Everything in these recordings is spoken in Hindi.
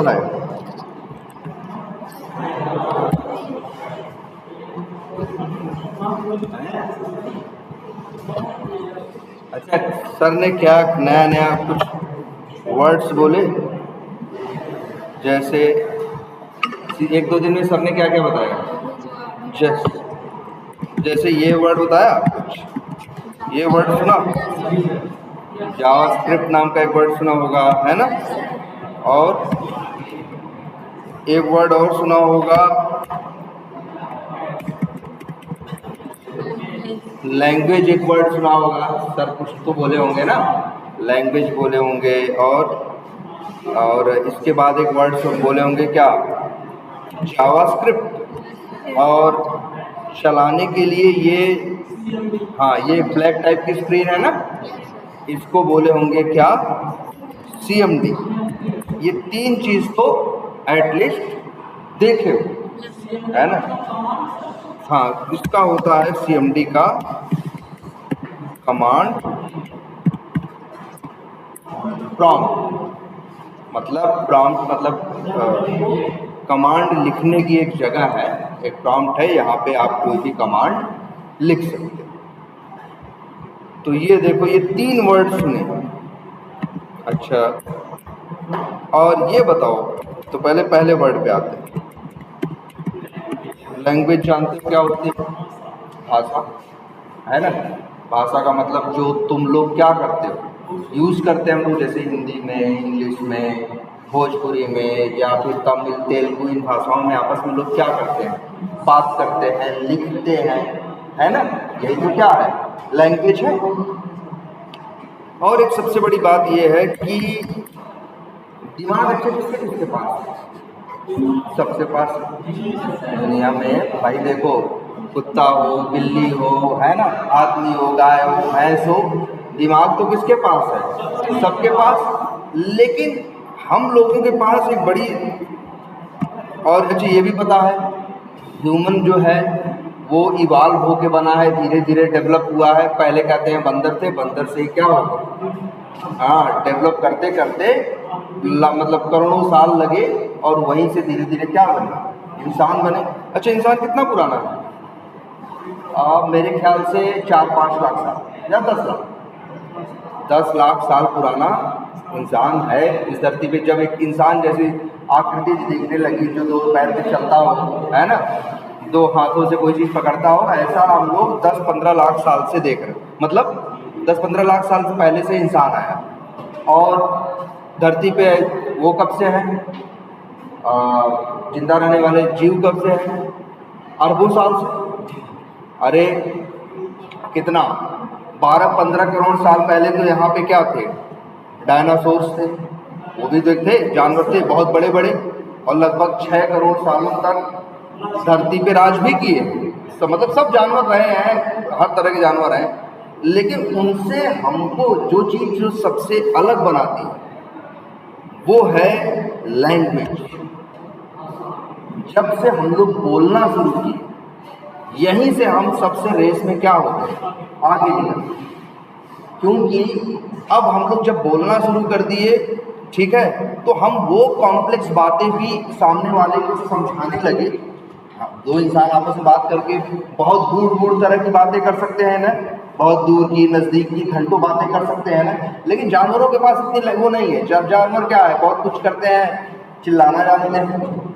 सुनाए। अच्छा, सर ने क्या नया नया कुछ वर्ड्स बोले, जैसे एक दो दिन में सर ने क्या क्या बताया, जैसे ये वर्ड बताया, कुछ ये वर्ड सुना, जावास्क्रिप्ट नाम का एक वर्ड सुना होगा, है ना, और एक वर्ड और सुना होगा, लैंग्वेज एक वर्ड सुना होगा, सर कुछ तो बोले होंगे ना, लैंग्वेज बोले होंगे, और इसके बाद एक वर्ड बोले होंगे क्या, जावास्क्रिप्ट, और चलाने के लिए ये, हाँ ये ब्लैक टाइप की स्क्रीन है ना, इसको बोले होंगे क्या, CMD। ये तीन चीज तो एटलीस्ट देखे हो, है ना। हाँ, इसका होता है CMD का कमांड प्रॉम्प्ट, मतलब कमांड लिखने की एक जगह है, एक प्रॉम्प्ट है, यहाँ पे आप कोई भी कमांड लिख सकते हो। तो ये देखो, ये तीन वर्ड सुने। अच्छा, और ये बताओ, तो पहले वर्ड पे आते हैं। लैंग्वेज जानते हो क्या होती है, भाषा, है ना। भाषा का मतलब जो तुम लोग क्या करते हो, यूज़ करते हैं हम लोग, जैसे हिंदी में, इंग्लिश में, भोजपुरी में, या फिर तमिल, तेलुगु, इन भाषाओं में आपस में लोग क्या करते हैं, बात करते हैं, लिखते हैं, है ना। यही तो क्या है, लैंग्वेज है। और एक सबसे बड़ी बात यह है कि दिमाग अच्छे किसके पास है, सबसे पास दुनिया में भाई। देखो, कुत्ता हो, बिल्ली हो, है ना, आदमी हो, गाय हो, भैंस हो, दिमाग तो किसके पास है, सबके पास। लेकिन हम लोगों के पास एक बड़ी, और अच्छा ये भी पता है, ह्यूमन जो है वो इवाल्व होके बना है, धीरे धीरे डेवलप हुआ है। पहले कहते हैं बंदर थे, बंदर से ही क्या होगा, हाँ, डेवलप करते करते मतलब करोड़ों साल लगे, और वहीं से धीरे धीरे क्या बने, इंसान बने। अच्छा, इंसान कितना पुराना है, मेरे ख्याल से 4-5 लाख साल या 10 लाख साल पुराना इंसान है इस धरती पे। जब एक इंसान जैसी आकृति दिखने लगी, जो 2 पैर पे चलता हो, है ना, 2 हाथों से कोई चीज़ पकड़ता हो, ऐसा हम लोग 10-15 लाख साल से देख रहे हैं। मतलब 10-15 लाख साल से पहले से इंसान आया, और धरती पे वो कब से है, जिंदा रहने वाले जीव कब से हैं, अरबों साल से। अरे कितना, 12-15 करोड़ साल पहले तो यहाँ पे क्या थे, डायनासोर्स थे, वो भी तो थे, जानवर थे बहुत बड़े बड़े, और लगभग 6 करोड़ सालों तक धरती पे राज भी किए। तो मतलब सब जानवर रहे हैं, हर तरह के जानवर हैं, लेकिन उनसे हमको जो चीज़ जो सबसे अलग बनाती है वो है लैंग्वेज। जब से हम लोग बोलना शुरू किए, यहीं से हम सबसे रेस में क्या होते हैं, आगे निकलते। क्योंकि अब हम लोग जब बोलना शुरू कर दिए, ठीक है, तो हम वो कॉम्प्लेक्स बातें भी सामने वाले को समझाने लगे। 2 इंसान आपस में बात करके बहुत दूर तरह की बातें कर सकते हैं ना, बहुत दूर की, नज़दीक की, घंटों बातें कर सकते हैं ना। लेकिन जानवरों के पास इतनी वो नहीं है। जब जानवर क्या है, बहुत कुछ करते हैं, चिल्लाना जानते हैं,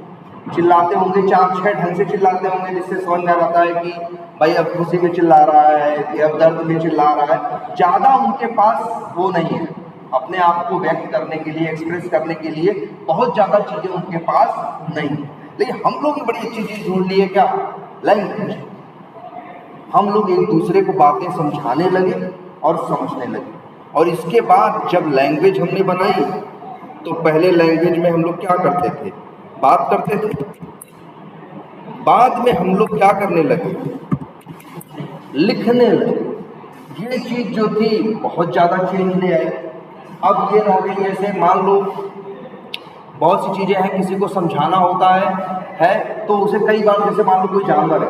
चिल्लाते होंगे, 4-6 ढंग से चिल्लाते होंगे, जिससे समझ में आता है कि भाई अब खुशी में चिल्ला रहा है कि अब दर्द में चिल्ला रहा है। ज़्यादा उनके पास वो नहीं है, अपने आप को व्यक्त करने के लिए, एक्सप्रेस करने के लिए बहुत ज़्यादा चीज़ें उनके पास नहीं है। लेकिन हम लोग ने बड़ी अच्छी चीज़ ढूंढ ली है, क्या, लैंग्वेज। हम लोग एक दूसरे को बातें समझाने लगे और समझने लगे। और इसके बाद जब लैंग्वेज हमने बनाई, तो पहले लैंग्वेज में हम लोग क्या करते थे, बात करते थे। बाद में हम लोग क्या करने लगे, लिखने लगे। ये चीज़ जो थी बहुत ज़्यादा चेंज ले आई। अब ये रह गई, जैसे मान लो बहुत सी चीज़ें हैं, किसी को समझाना होता है तो उसे कई बार, जैसे मान लो कोई जानवर है,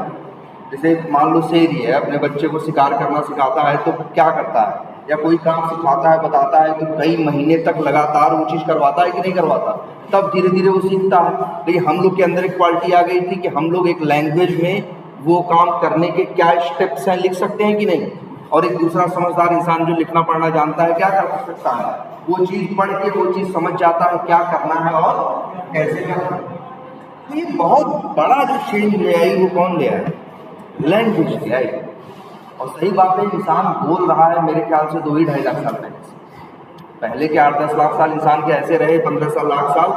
जैसे मान लो शेर ही है, अपने बच्चे को शिकार करना सिखाता है, तो क्या करता है, या कोई काम सिखाता है, बताता है, तो कई महीने तक लगातार वो चीज़ करवाता है कि नहीं करवाता, तब धीरे धीरे वो सीखता है। लेकिन हम लोग के अंदर एक क्वालिटी आ गई थी कि हम लोग एक लैंग्वेज में वो काम करने के क्या स्टेप्स हैं लिख सकते हैं कि नहीं, और एक दूसरा समझदार इंसान जो लिखना पढ़ना जानता है क्या कर सकता है, वो चीज़ पढ़ के वो चीज़ समझ जाता है क्या करना है और कैसे करना है। तो ये बहुत बड़ा जो चेंज ले आई वो कौन ले आया? लैंग्वेज ले आई। और सही बात है, इंसान बोल रहा है मेरे ख्याल से 2-2.5 लाख साल पहले के 8-10 लाख साल इंसान के ऐसे रहे, 15 लाख साल,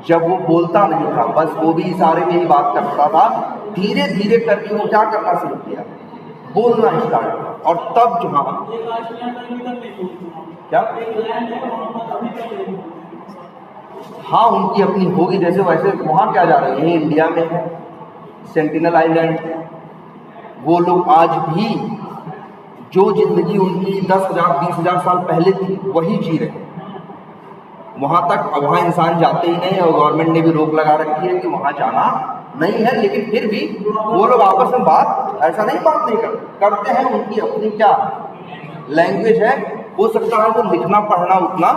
जब वो बोलता नहीं था, बस वो भी इशारे में ही बात करता था। धीरे धीरे करके वो क्या करना शुरू किया? बोलना स्टार्ट किया। और तब जहाँ क्या हाँ उनकी अपनी होगी, जैसे वैसे वहाँ क्या जा रहे हैं, इंडिया में है सेंटिनल आइलैंड, वो लोग आज भी जो जिंदगी उनकी 10,000-20,000 साल पहले थी वही जी रहे हैं। वहाँ तक वहाँ इंसान जाते ही नहीं, और गवर्नमेंट ने भी रोक लगा रखी है कि वहाँ जाना नहीं है। लेकिन फिर भी वो लोग आपस में बात ऐसा नहीं बात नहीं करते हैं, उनकी अपनी क्या लैंग्वेज है। हो सकता है वो लिखना पढ़ना उतना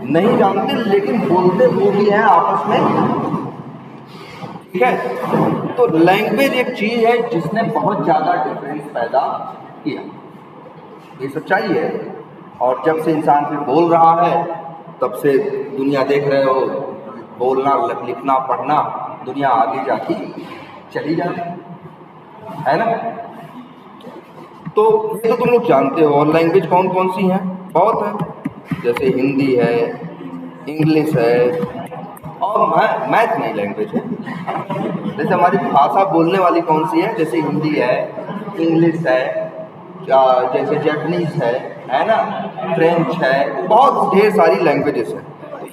नहीं जानते, लेकिन बोलते वो भी हैं आपस में, ठीक है। तो लैंग्वेज एक चीज़ है जिसने बहुत ज़्यादा डिफरेंस पैदा किया, ये सच्चाई है। और जब से इंसान फिर बोल रहा है तब से दुनिया देख रहे हो, बोलना लिखना पढ़ना दुनिया आगे जाती चली जाती है ना। तो ये तो तुम लोग जानते हो। और लैंग्वेज कौन कौन सी हैं? बहुत है, जैसे हिंदी है, इंग्लिश है, और मैथ नहीं लैंग्वेज है। जैसे हमारी भाषा बोलने वाली कौन सी है? जैसे हिंदी है, इंग्लिश है, जैसे जैपनीज है ना, फ्रेंच है, बहुत ढेर सारी लैंग्वेजेस हैं।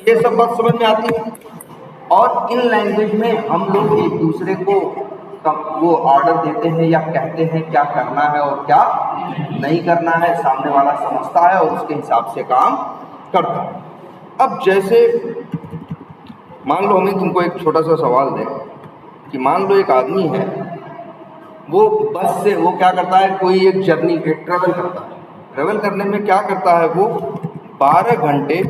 ये सब बात समझ में आती है। और इन लैंग्वेज में हम लोग एक दूसरे को वो ऑर्डर देते हैं या कहते हैं क्या करना है और क्या नहीं करना है, सामने वाला समझता है और उसके हिसाब से काम करता है। अब जैसे मान लो हमें तुमको एक छोटा सा सवाल दें कि मान लो एक आदमी है, वो बस से वो क्या करता है, कोई एक जर्नी ट्रेवल करता है। ट्रेवल करने में क्या करता है, वो 12 घंटे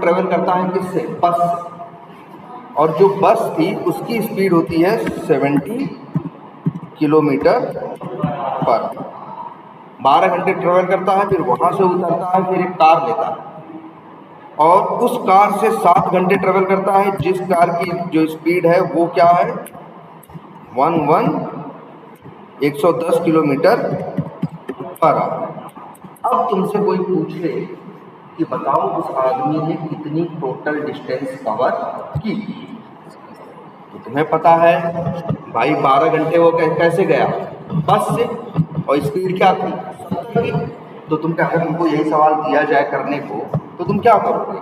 ट्रेवल करता है किससे? बस से। और जो बस थी उसकी स्पीड होती है 70 किलोमीटर पर। 12 घंटे ट्रेवल करता है, फिर वहाँ से उतरता है, फिर एक कार लेता है और उस कार से 7 घंटे ट्रेवल करता है, जिस कार की जो स्पीड है वो क्या है 110 किलोमीटर पर आवर। अब तुमसे कोई पूछे कि बताओ उस आदमी ने कितनी टोटल डिस्टेंस कवर की, तो तुम्हें पता है भाई 12 घंटे वो कैसे गया? बस से। और स्पीड क्या थी? तो तुम क्या, तुमको यही सवाल दिया जाए करने को तो तुम क्या करोगे?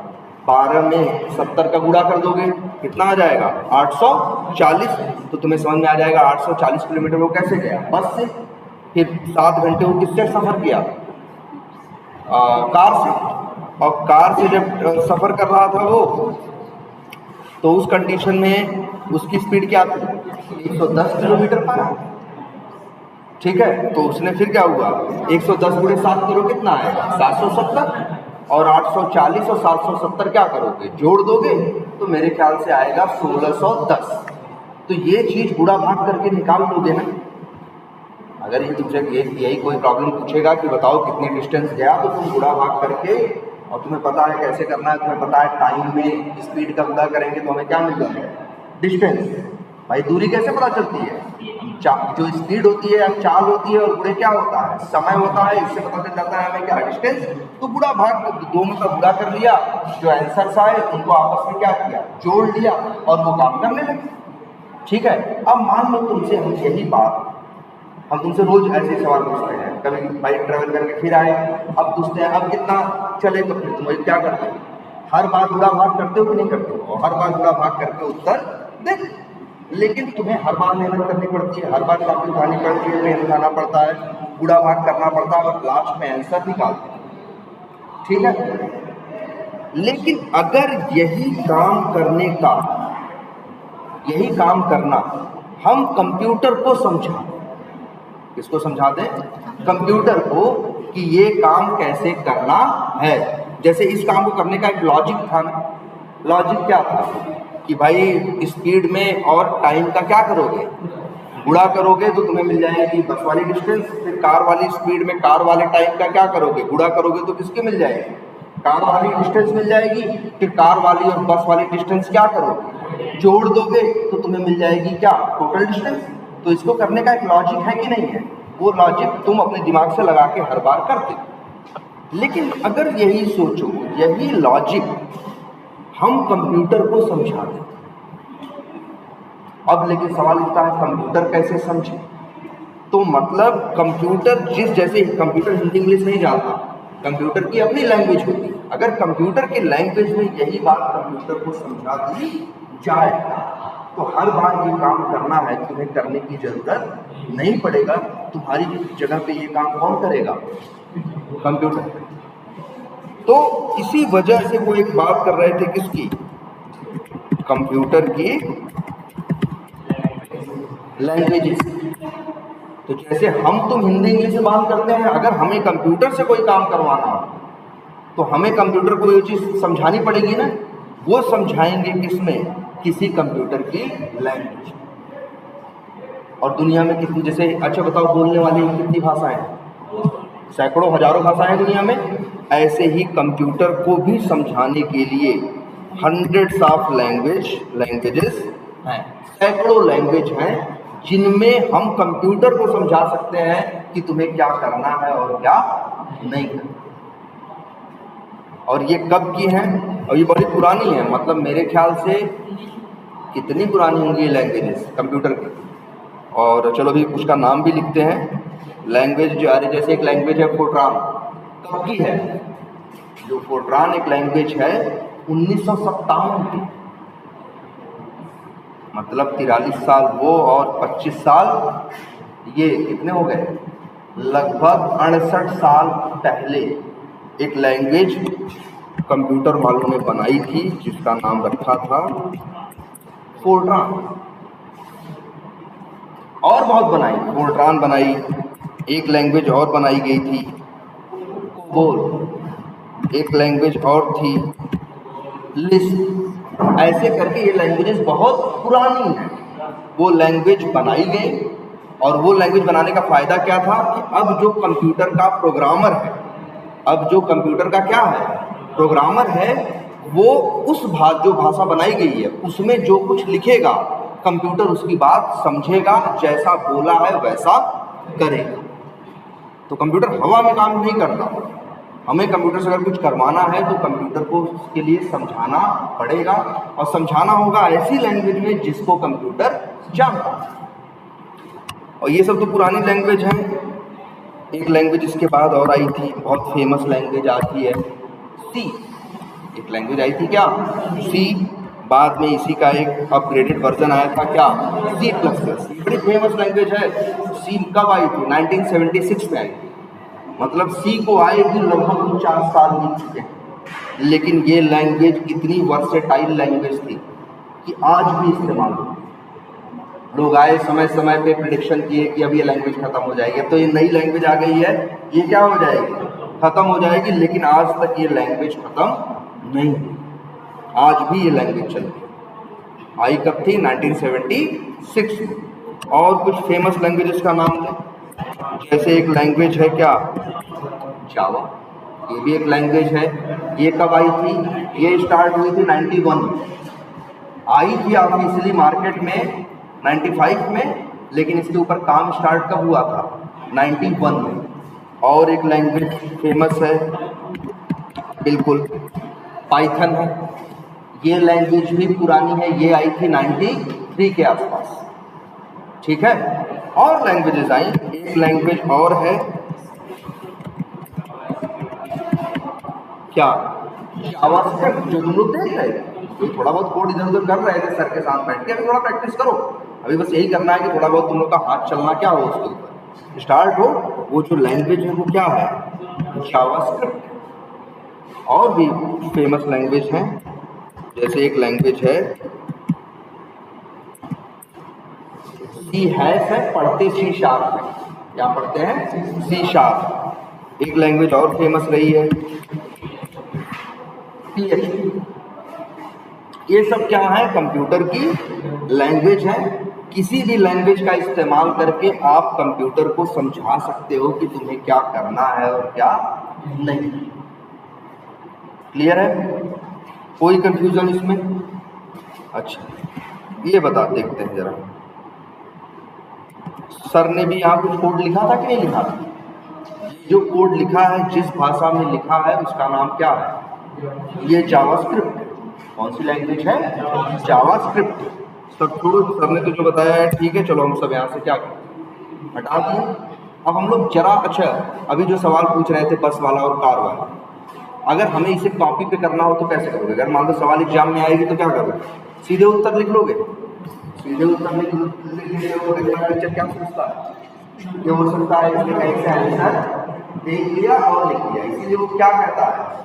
12 में 70 का गुणा कर दोगे, कितना आ जाएगा? 840। तो तुम्हें समझ में आ जाएगा 840 किलोमीटर वो कैसे गया? बस से। फिर 7 घंटे वो किससे सफ़र किया? कार से। और कार से जब सफ़र कर रहा था वो, तो उस कंडीशन में उसकी स्पीड क्या थी? 110 किलोमीटर पर आवर। ठीक है, तो उसने फिर क्या हुआ, 110 गुणे 7 करो, कितना आएगा? 770। और 840 और 770 क्या करोगे? जोड़ दोगे तो मेरे ख्याल से आएगा 1610। तो ये चीज़ गुणा भाग करके निकाल लोगे ना। अगर ये तुमसे यही कोई प्रॉब्लम पूछेगा कि बताओ कितनी डिस्टेंस गया, तो तुम गुणा भाग करके, और तुम्हें पता है कैसे करना है, तुम्हें पता है टाइम में स्पीड का गुणा करेंगे तो हमें क्या मिल जाएगा? डिस्टेंस। भाई दूरी कैसे पता चलती है? जो स्पीड होती है या चाल होती है, और गुणे क्या होता है? समय होता है। इससे पता चल जाता है हमें क्या? डिस्टेंस। तो गुणा भाग दोनों का गुणा कर लिया, जो आंसर्स आए उनको आपस में क्या किया? जोड़ लिया और वो काम करने लगे। ठीक है। अब मान लो तुमसे हम यही बात, हम तुमसे रोज ऐसे सवाल पूछते हैं, कभी बाइक ट्रैवल करके फिर आए, अब पूछते हैं अब कितना चले, तो फिर तुम क्या करते हो? हर बार गुणा भाग करते हो कि नहीं करते हो? हर बार गुणा भाग करके उत्तर देख। लेकिन तुम्हें हर बार मेहनत करनी पड़ती है, हर बार कॉपी उठानी पड़ती है, पेन उठाना पड़ता है, गुणा भाग करना पड़ता है, और लास्ट में आंसर निकालते हैं। ठीक है। लेकिन अगर यही काम करना हम कंप्यूटर को समझा, किसको समझा दें? कंप्यूटर को, कि ये काम कैसे करना है। जैसे इस काम को करने का एक लॉजिक था ना, लॉजिक क्या था कि भाई स्पीड में और टाइम का क्या करोगे, गुणा करोगे तो तुम्हें मिल जाएगी बस वाली डिस्टेंस। फिर कार वाली स्पीड में कार वाले टाइम का क्या करोगे, गुणा करोगे तो किसकी मिल जाएगी, कार वाली डिस्टेंस मिल जाएगी। फिर कार वाली और बस वाली डिस्टेंस क्या करोगे, जोड़ दोगे तो तुम्हें मिल जाएगी क्या, टोटल डिस्टेंस। तो इसको करने का एक लॉजिक है कि नहीं है, वो लॉजिक तुम अपने दिमाग से लगा के हर बार करते हो। लेकिन अगर यही सोचो, यही लॉजिक हम कंप्यूटर को समझा दें, अब लेकिन सवाल उठता है कंप्यूटर कैसे समझे। तो मतलब कंप्यूटर जैसे कंप्यूटर हिंदी इंग्लिश नहीं जानता, कंप्यूटर की अपनी लैंग्वेज होती है। अगर कंप्यूटर की लैंग्वेज में यही बात कंप्यूटर को समझा दी जाए तो हर बार ये काम करना है तुम्हें करने की जरूरत नहीं पड़ेगा। तुम्हारी जगह पे ये काम कौन करेगा, कंप्यूटर। तो इसी वजह से वो एक बात कर रहे थे किसकी, कंप्यूटर की लैंग्वेजेस। तो जैसे हम तुम हिंदी इंग्लिश से बात करते हैं, अगर हमें कंप्यूटर से कोई काम करवाना हो तो हमें कंप्यूटर को ये चीज़ समझानी पड़ेगी ना। वो समझाएंगे किसमें, किसी कंप्यूटर की लैंग्वेज। और दुनिया में कितनी, जैसे अच्छा बताओ बोलने वाली कितनी भाषाएं, सैकड़ों हजारों भाषाएं दुनिया में। ऐसे ही कंप्यूटर को भी समझाने के लिए हंड्रेड्स ऑफ लैंग्वेजेस हैं, सैकड़ों लैंग्वेज हैं जिनमें हम कंप्यूटर को समझा सकते हैं कि तुम्हें क्या करना है और क्या नहीं करना। और ये कब की हैं, और ये बड़ी पुरानी है, मतलब मेरे ख्याल से कितनी पुरानी होंगी ये लैंग्वेजेस कंप्यूटर की। और चलो भी उसका नाम भी लिखते हैं लैंग्वेज जो आ रही, जैसे एक लैंग्वेज है फोर्ट्रान, कब की है, जो फोर्ट्रान एक लैंग्वेज है 1957 की, मतलब 43 साल वो और 25 साल ये, कितने हो गए, लगभग 68 साल पहले एक लैंग्वेज कंप्यूटर वालों ने बनाई थी जिसका नाम रखा था फोर्ट्रान। और बहुत बनाई, फोर्ट्रान बनाई, एक लैंग्वेज और बनाई गई थी कोबोल, एक लैंग्वेज और थी लिस्प। ऐसे करके ये लैंग्वेजेस बहुत पुरानी हैं, वो लैंग्वेज बनाई गई। और वो लैंग्वेज बनाने का फ़ायदा क्या था कि अब जो कंप्यूटर का प्रोग्रामर है, अब जो कंप्यूटर का क्या है, प्रोग्रामर है, वो उस जो भाषा बनाई गई है उसमें जो कुछ लिखेगा कंप्यूटर उसकी बात समझेगा, जैसा बोला है वैसा करेगा। तो कंप्यूटर हवा में काम नहीं करता। हमें कंप्यूटर से अगर कुछ करवाना है तो कंप्यूटर को उसके लिए समझाना पड़ेगा, और समझाना होगा ऐसी लैंग्वेज में जिसको कंप्यूटर जानता है। और ये सब तो पुरानी लैंग्वेज है। एक लैंग्वेज इसके बाद और आई थी, बहुत फेमस लैंग्वेज आती है सी। एक लैंग्वेज आई थी क्या, सी। बाद में इसी का एक अपग्रेडेड वर्जन आया था क्या, C++। बड़ी फेमस लैंग्वेज है। सी कब आई थी, 1976 में आई थी। मतलब सी को आए भी लगभग 49 साल बीत चुके हैं, लेकिन ये लैंग्वेज इतनी वर्सेटाइल लैंग्वेज थी कि आज भी इस्तेमाल होती है। लोग आए समय समय पे प्रेडिक्शन किए कि अब ये लैंग्वेज खत्म हो जाएगी, अब तो ये नई लैंग्वेज आ गई है, ये क्या हो जाएगी, खत्म हो जाएगी। लेकिन आज तक ये लैंग्वेज खत्म नहीं हुई, आज भी ये लैंग्वेज चल रही। आई कब थी, 1976 में। और कुछ फेमस लैंग्वेजेस का नाम दें, जैसे एक लैंग्वेज है क्या, जावा। ये भी एक लैंग्वेज है। ये कब आई थी, ये स्टार्ट हुई थी 91 में, आई थी ऑफिशियली मार्केट में 95 में, लेकिन इसके ऊपर काम स्टार्ट कब हुआ था, 91 में। और एक लैंग्वेज फेमस है बिल्कुल, पाइथन है। ये लैंग्वेज भी पुरानी है, ये आई थी 93 के आसपास, ठीक है। और लैंग्वेजेस आई, एक लैंग्वेज और है क्या, जावास्क्रिप्ट, जो तुम लोग देख रहे थे, तो थोड़ा बहुत कोड इधर उधर कर रहे थे सर के साथ बैठ के, अभी थोड़ा प्रैक्टिस करो। अभी बस यही करना है कि थोड़ा बहुत तुम लोग का हाथ चलना क्या हो, उसके ऊपर स्टार्ट हो। वो जो लैंग्वेज है वो क्या है, जावास्क्रिप्ट। और भी फेमस लैंग्वेज हैं, जैसे एक लैंग्वेज है सी है, पढ़ते सी शार्प है, क्या पढ़ते हैं, सी शार्प। एक लैंग्वेज और फेमस रही है PHP। ये सब क्या है? कंप्यूटर की लैंग्वेज है। किसी भी लैंग्वेज का इस्तेमाल करके आप कंप्यूटर को समझा सकते हो कि तुम्हें क्या करना है और क्या नहीं। क्लियर है? कोई कंफ्यूजन इसमें? अच्छा, ये बता देखते हैं जरा, सर ने भी यहाँ कुछ कोड लिखा था कि नहीं लिखा था? जो कोड लिखा है, जिस भाषा में लिखा है, उसका नाम क्या है? ये जावास्क्रिप्ट। कौन सी लैंग्वेज है? जावास्क्रिप्ट। सब छोड़ो, सर ने तो जो बताया है ठीक है, चलो हम सब यहाँ से क्या करें, हटा दिए। अब हम लोग जरा, अच्छा अभी जो सवाल पूछ रहे थे बस वाला और कार वाला, अगर हमें इसे कॉपी पे करना हो तो कैसे करोगे? अगर मान लो सवाल एग्जाम में आएगी तो क्या करोगे? सीधे उत्तर लिख लोगे? सीधे उत्तर लिख लोगे? टीचर क्या सोचता है? ये हो सकता है इसने कहीं से आंसर देख लिया और लिख लिया, इसीलिए वो क्या कहता है,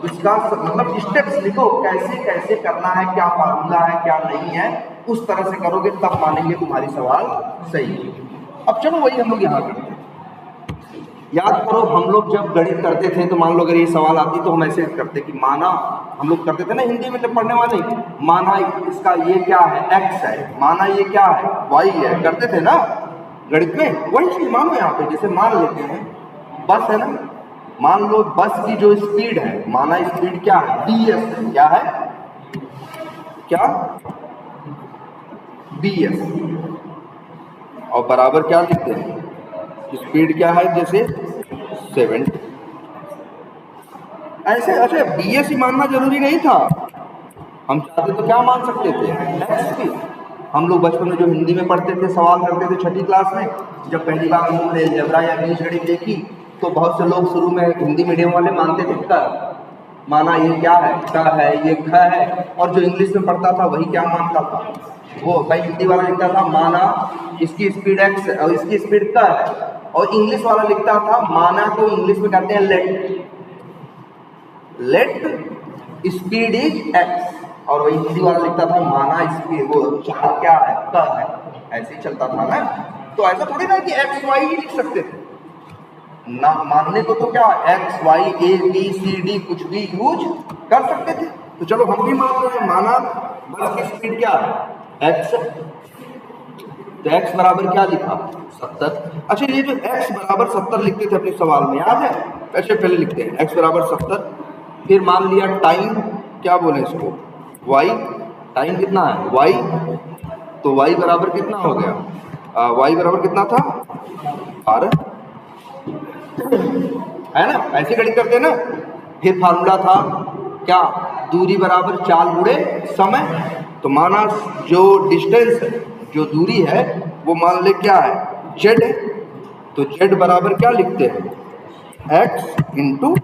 इसका मतलब स्टेप्स लिखो, कैसे कैसे करना है, क्या फार्मूला है, क्या नहीं है, उस तरह से करोगे तब मानेंगे तुम्हारी सवाल सही है। अब चलो वही हम लोग यहाँ करते हैं। याद करो, हम लोग जब गणित करते थे तो मान लो अगर ये सवाल आती तो हम ऐसे करते कि माना, हम लोग करते थे ना हिंदी में जब पढ़ने वाले, माना इसका ये क्या है, एक्स है, माना ये क्या है, वाई है, करते थे ना गणित में। वही चीज मानो यहाँ पे, जैसे मान लेते हैं बस है ना, मान लो बस की जो स्पीड है, माना स्पीड क्या है, bs है, क्या है, क्या bs, और बराबर क्या लिखते हैं, स्पीड क्या है, जैसे 70। ऐसे अच्छा bs ही मानना जरूरी नहीं था, हम चाहते तो क्या मान सकते थे, x भी। हम लोग बचपन में जो हिंदी में पढ़ते थे, सवाल करते थे छठी क्लास में, जब पहली बार हम लोगों ने अलजेब्रा या बीजगणित देखी तो बहुत से लोग शुरू में हिंदी मीडियम वाले मानते थे क, माना ये क्या है, क है, ये ख है, और जो इंग्लिश में पढ़ता था वही क्या मानता था, वो भाई हिंदी वाला लिखता था माना इसकी स्पीड x है और इसकी स्पीड क है, और इंग्लिश वाला लिखता था माना को इंग्लिश में कहते हैं लेट स्पीड इज x, और वही हिंदी वाला लिखता था माना स्पीड वो चार क्या है, क है। ऐसे ही चलता था ना। तो ऐसा थोड़ी ना कि x y ही लिख सकते थे ना, मानने को तो क्या x y a b c d कुछ भी यूज कर सकते थे। तो चलो हम भी मान रहे हैं, माना बस की स्पीड क्या है, x, तो x बराबर क्या लिखा, 70। अच्छा ये जो x बराबर 70 लिखते थे अपने सवाल में, याद है? ऐसे पहले लिखते हैं x बराबर 70, फिर मान लिया टाइम, क्या बोले इसको, y, टाइम कितना है y, तो y बराबर कितना हो गया, y बराबर कितना था, 12, है ना? ऐसे गणित करते हैं ना। फिर फार्मूला था क्या, दूरी बराबर चाल गुणे समय, तो माना जो डिस्टेंस है, जो दूरी है वो मान ले क्या है, z है, तो z बराबर क्या लिखते हैं, x इंटू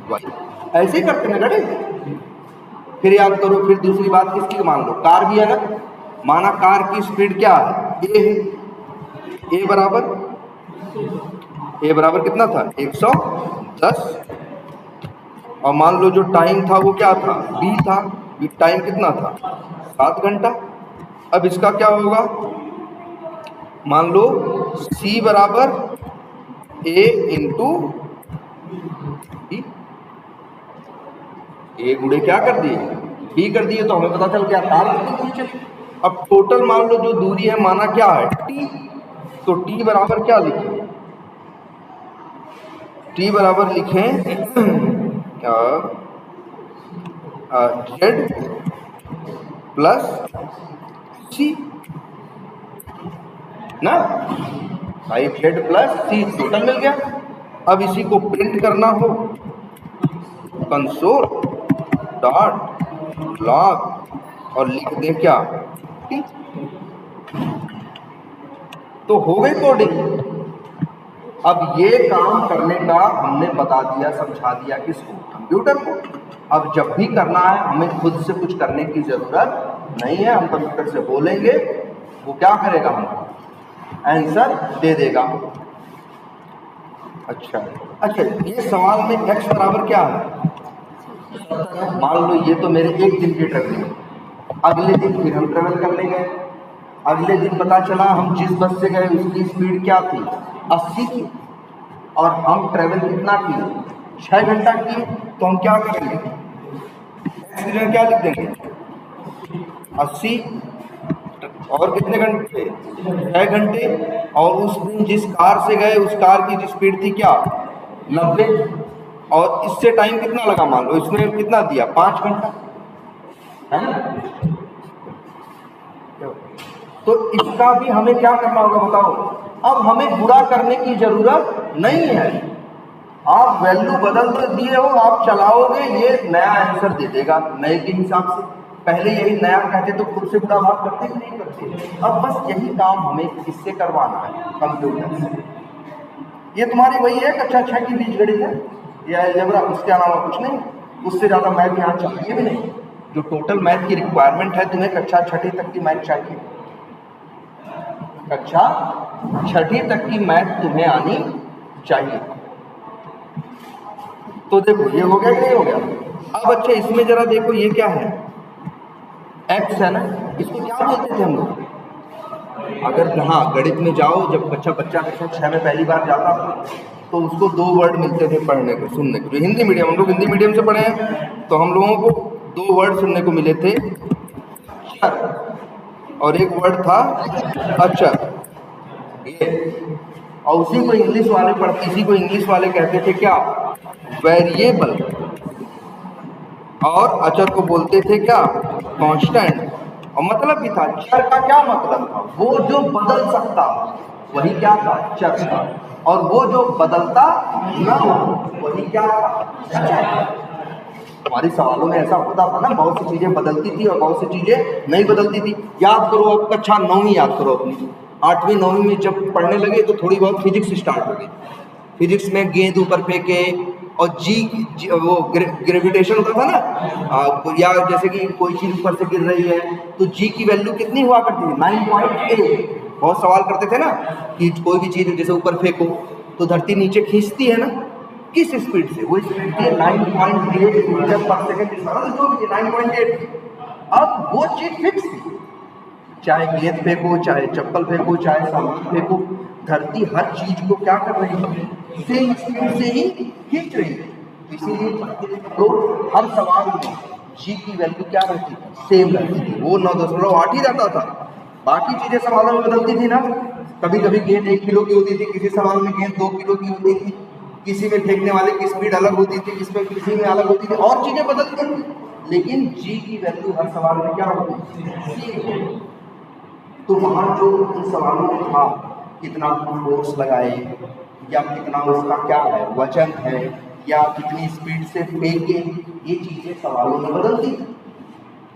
वाई। ऐसे ही करते हैं गणित। फिर याद करो, फिर दूसरी बात किसकी, मान लो कार भी है ना, माना कार की स्पीड क्या है, a है, a बराबर कितना था, 110, और मान लो जो टाइम था वो क्या था, b था, b टाइम कितना था, 7 घंटा। अब इसका क्या होगा, मान लो c बराबर a इंटू b, ए गुणे क्या कर दिए, b कर दिए, तो हमें पता चल गया कार कितनी दूरी चली। अब टोटल मान लो जो दूरी है, माना क्या है t, तो t बराबर क्या लिखें, t बराबर लिखें z प्लस c ना भाई, z प्लस c टोटल मिल गया। अब इसी को प्रिंट करना हो, कंसोल डॉट लॉग और लिख दें क्या t, तो हो गई कोडिंग। अब ये काम करने का हमने बता दिया, समझा दिया किसको, कंप्यूटर को। अब जब भी करना है हमें खुद से कुछ करने की जरूरत नहीं है, हम कंप्यूटर से बोलेंगे, वो क्या करेगा, हमको आंसर दे देगा। अच्छा ये सवाल में x बराबर क्या है, मान लो ये तो मेरे एक दिन की ट्रेवलिंग, अगले दिन फिर हम ट्रेवल करने गए, अगले दिन पता चला हम जिस बस से गए उसकी स्पीड क्या थी, 80 की, और हम ट्रेवल कितना किए, 6 घंटा किए, तो हम क्या करेंगे, एक्स की जगह क्या लिख देंगे, 80 और कितने घंटे, 6 घंटे। और उस दिन जिस कार से गए उस कार की स्पीड थी क्या, 90। और इससे टाइम कितना लगा, मान लो इसमें कितना दिया, 5 घंटा, है ना। तो इसका भी हमें क्या करना होगा बताओ। अब हमें बुरा करने की जरूरत नहीं है, आप वैल्यू बदल तो दिए हो, आप चलाओगे ये नया आंसर दे देगा नए के हिसाब से। पहले यही नया कहते तो खुद से बुरा भाग करते कि नहीं करते। अब बस यही काम हमें किससे करवाना है, कंप्यूटर से। ये तुम्हारी वही है कक्षा 6 की बीजगणित है या अलजेब्रा, उसके अलावा कुछ नहीं। उससे ज़्यादा मैथ यहाँ चाहिए भी नहीं। जो टोटल मैथ की रिक्वायरमेंट है, तुम्हें कक्षा 6ठी तक की मैथ चाहिए। कक्षा 6ठी तक की मैथ तुम्हें आनी चाहिए। तो देखो ये हो गया कि नहीं हो गया। अब अच्छा इसमें जरा देखो, ये क्या है, एक्स है ना, इसको क्या बोलते थे हम लोग। अगर हाँ गणित में जाओ, जब बच्चा कक्षा 6 में पहली बार जाता था तो उसको 2 वर्ड मिलते थे पढ़ने को, सुनने को। जो हिंदी मीडियम, हम लोग हिंदी मीडियम से पढ़े हैं, तो हम लोगों को 2 वर्ड सुनने को मिले थे, चर और एक वर्ड था अचर। और उसी को इंग्लिश वाले पढ़ते, इसी को इंग्लिश वाले कहते थे क्या, वेरिएबल। और अचर को बोलते थे क्या, कांस्टेंट। और मतलब भी था, चर का क्या मतलब था, वो जो बदल सकता वही क्या था, चर था। और वो जो बदलता न हो वही क्या था, अचर। हमारे सवालों में ऐसा होता था ना, बहुत सी चीजें बदलती थी और बहुत सी चीजें नहीं बदलती थी। याद करो, अब कक्षा 9वीं याद करो अपनी, 8वीं 9वीं में जब पढ़ने लगे तो थोड़ी बहुत फिजिक्स स्टार्ट हो गई। फिजिक्स में गेंद ऊपर फेंके और जी वो ग्रेविटेशन होता था ना, या जैसे कि कोई चीज ऊपर से गिर रही है तो जी की वैल्यू कितनी हुआ करती थी, 9.8। बहुत सवाल करते थे ना कि कोई भी चीज जैसे ऊपर फेंको तो धरती नीचे खींचती है ना, किस स्पीड से, वो स्पीड थी 9.8 मीटर पर सेकेंड, जो भी 9.8। अब वो चीज फिक्स थी, चाहे गेंद फेंको, चाहे चप्पल फेंको, चाहे सामान फेंको, धरती हर चीज को क्या कर रही है, सेम स्पीड से ही खींच रही है। इसीलिए लोग हर सवाल में जी की वैल्यू क्या रहती थी, सेम रहती थी, वो 9.8 ही रहता था। बाकी चीजें सवालों में बदलती थी ना, कभी कभी गेंद 1 किलो की होती थी, किसी सवाल में गेंद 2 किलो की होती थी, किसी में फेंकने वाले की स्पीड अलग होती थी, किसी में अलग होती थी, और चीजें बदलती थी। लेकिन जी की वैल्यू हर सवाल में क्या होती थी। तो वहाँ जो इन सवालों में था, कितना फोर्स लगाए, या कितना उसका क्या है वजन है, या कितनी स्पीड से फेंके, ये चीजें सवालों में बदलती।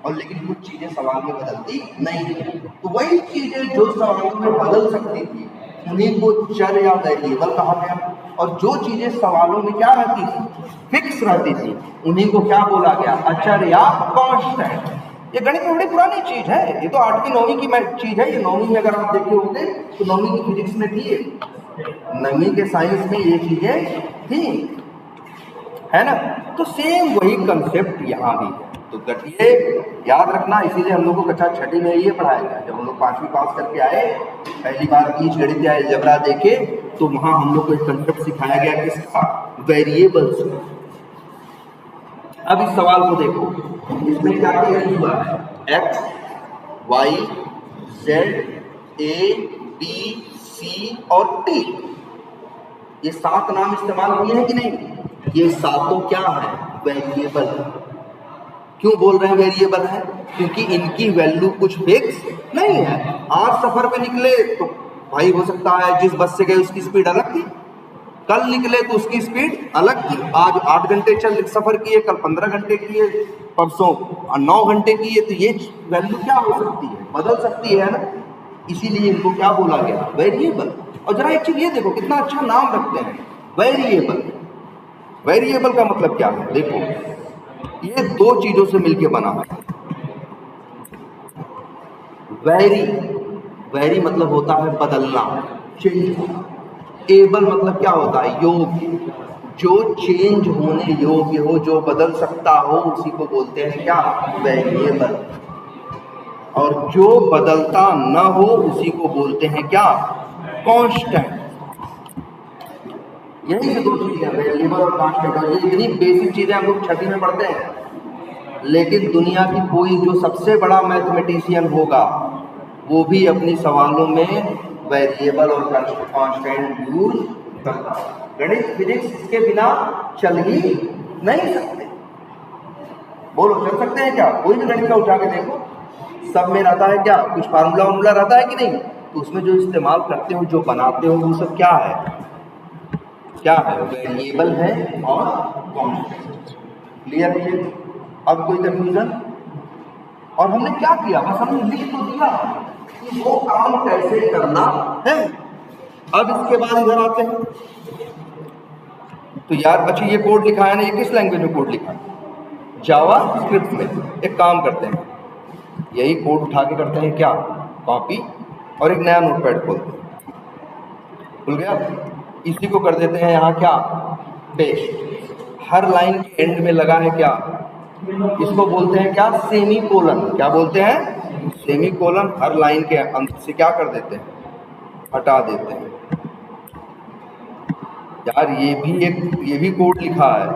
और लेकिन कुछ चीजें सवाल में बदलती नहीं है। तो वही चीजें जो सवालों में बदल सकती थी उन्हीं को चर या वेरिएबल कहा गया। और जो चीजें सवालों में क्या रहती थी, फिक्स रहती थी, उन्हीं को क्या बोला गया, अचर या कांस्टेंट। ये गणित में बड़ी पुरानी चीज है, ये तो 8वीं 9वीं की चीज है। ये 9वीं में अगर आप देखे होंगे तो 9वीं की फिजिक्स में थी, 9वीं के साइंस में ये चीजें थी, है ना। तो सेम वही कंसेप्ट यहाँ भी है। तो ये याद रखना, इसीलिए हम लोग को कक्षा 6ठी में ये पढ़ाया गया। जब हम लोग 5वीं पास करके आए, पहली बार बीजगणित या अलजेब्रा देखे, तो वहाँ हम लोग को एक कंसेप्ट सिखाया गया किसका, वेरिएबल्स। अब इस सवाल को देखो, इसमें क्या यूज हुआ है, X Y Z A B C और टी, ये 7 नाम इस्तेमाल हुए हैं कि नहीं। ये सातों क्या है, वेरिएबल। क्यों बोल रहे हैं वेरिएबल है, क्योंकि इनकी वैल्यू कुछ फिक्स नहीं है। आज सफर पे निकले तो भाई हो सकता है जिस बस से गए उसकी स्पीड अलग थी, कल निकले तो उसकी स्पीड अलग थी। आज 8 घंटे चल सफर किए, कल 15 घंटे किए, परसों 9 घंटे किए, तो ये वैल्यू क्या हो सकती है, बदल सकती है ना। इसीलिए इनको क्या बोला गया, वेरिएबल। और जरा एक चीज ये देखो, कितना अच्छा नाम रखते हैं, वेरिएबल। वेरिएबल का मतलब क्या है, देखो ये 2 चीजों से मिलकर बना है। वेरी मतलब होता है बदलना, चेंज। एबल मतलब क्या होता है, योग्य। जो चेंज होने योग्य हो, जो बदल सकता हो, उसी को बोलते हैं क्या, वेरिएबल। और जो बदलता न हो उसी को बोलते हैं क्या, कांस्टेंट। यही 2 चीजें, वेरिएबल और कांस्टेंट। और ये इतनी बेसिक चीजें हम लोग 6वीं में पढ़ते हैं, लेकिन दुनिया की कोई जो सबसे बड़ा मैथमेटिशियन होगा वो भी अपनी सवालों में वेरिएबल और कांस्टेंट यूज करता है। गणित फिजिक्स के बिना चल ही नहीं सकते। बोलो चल सकते हैं क्या? कोई भी गणित का उठा के देखो, सब में रहता है क्या? कुछ फार्मूला रहता है कि नहीं? तो उसमें जो इस्तेमाल करते हो, जो बनाते हो, वो सब क्या है? क्या है? वेरिएबल है और कांस्टेंट। क्लियर है? अब कोई कंफ्यूजन? और हमने क्या किया? बस हमने लिख तो दिया कि वो काम कैसे करना है। अब इसके बाद इधर आते हैं तो यार अच्छा ये कोड लिखा है ना, ये किस लैंग्वेज में कोड लिखा है? जावा स्क्रिप्ट में। एक काम करते हैं, यही कोड उठा के करते हैं क्या? कॉपी और एक नया नोटपैड खोलते हैं। खुल गया? इसी को कर देते हैं यहाँ क्या? पेस्ट। हर लाइन के एंड में लगा है क्या? इसको बोलते हैं क्या? Semi colon. क्या बोलते हैं? Semi colon. हर लाइन के अंत से क्या कर देते हैं? हटा देते हैं। यार ये भी कोड लिखा है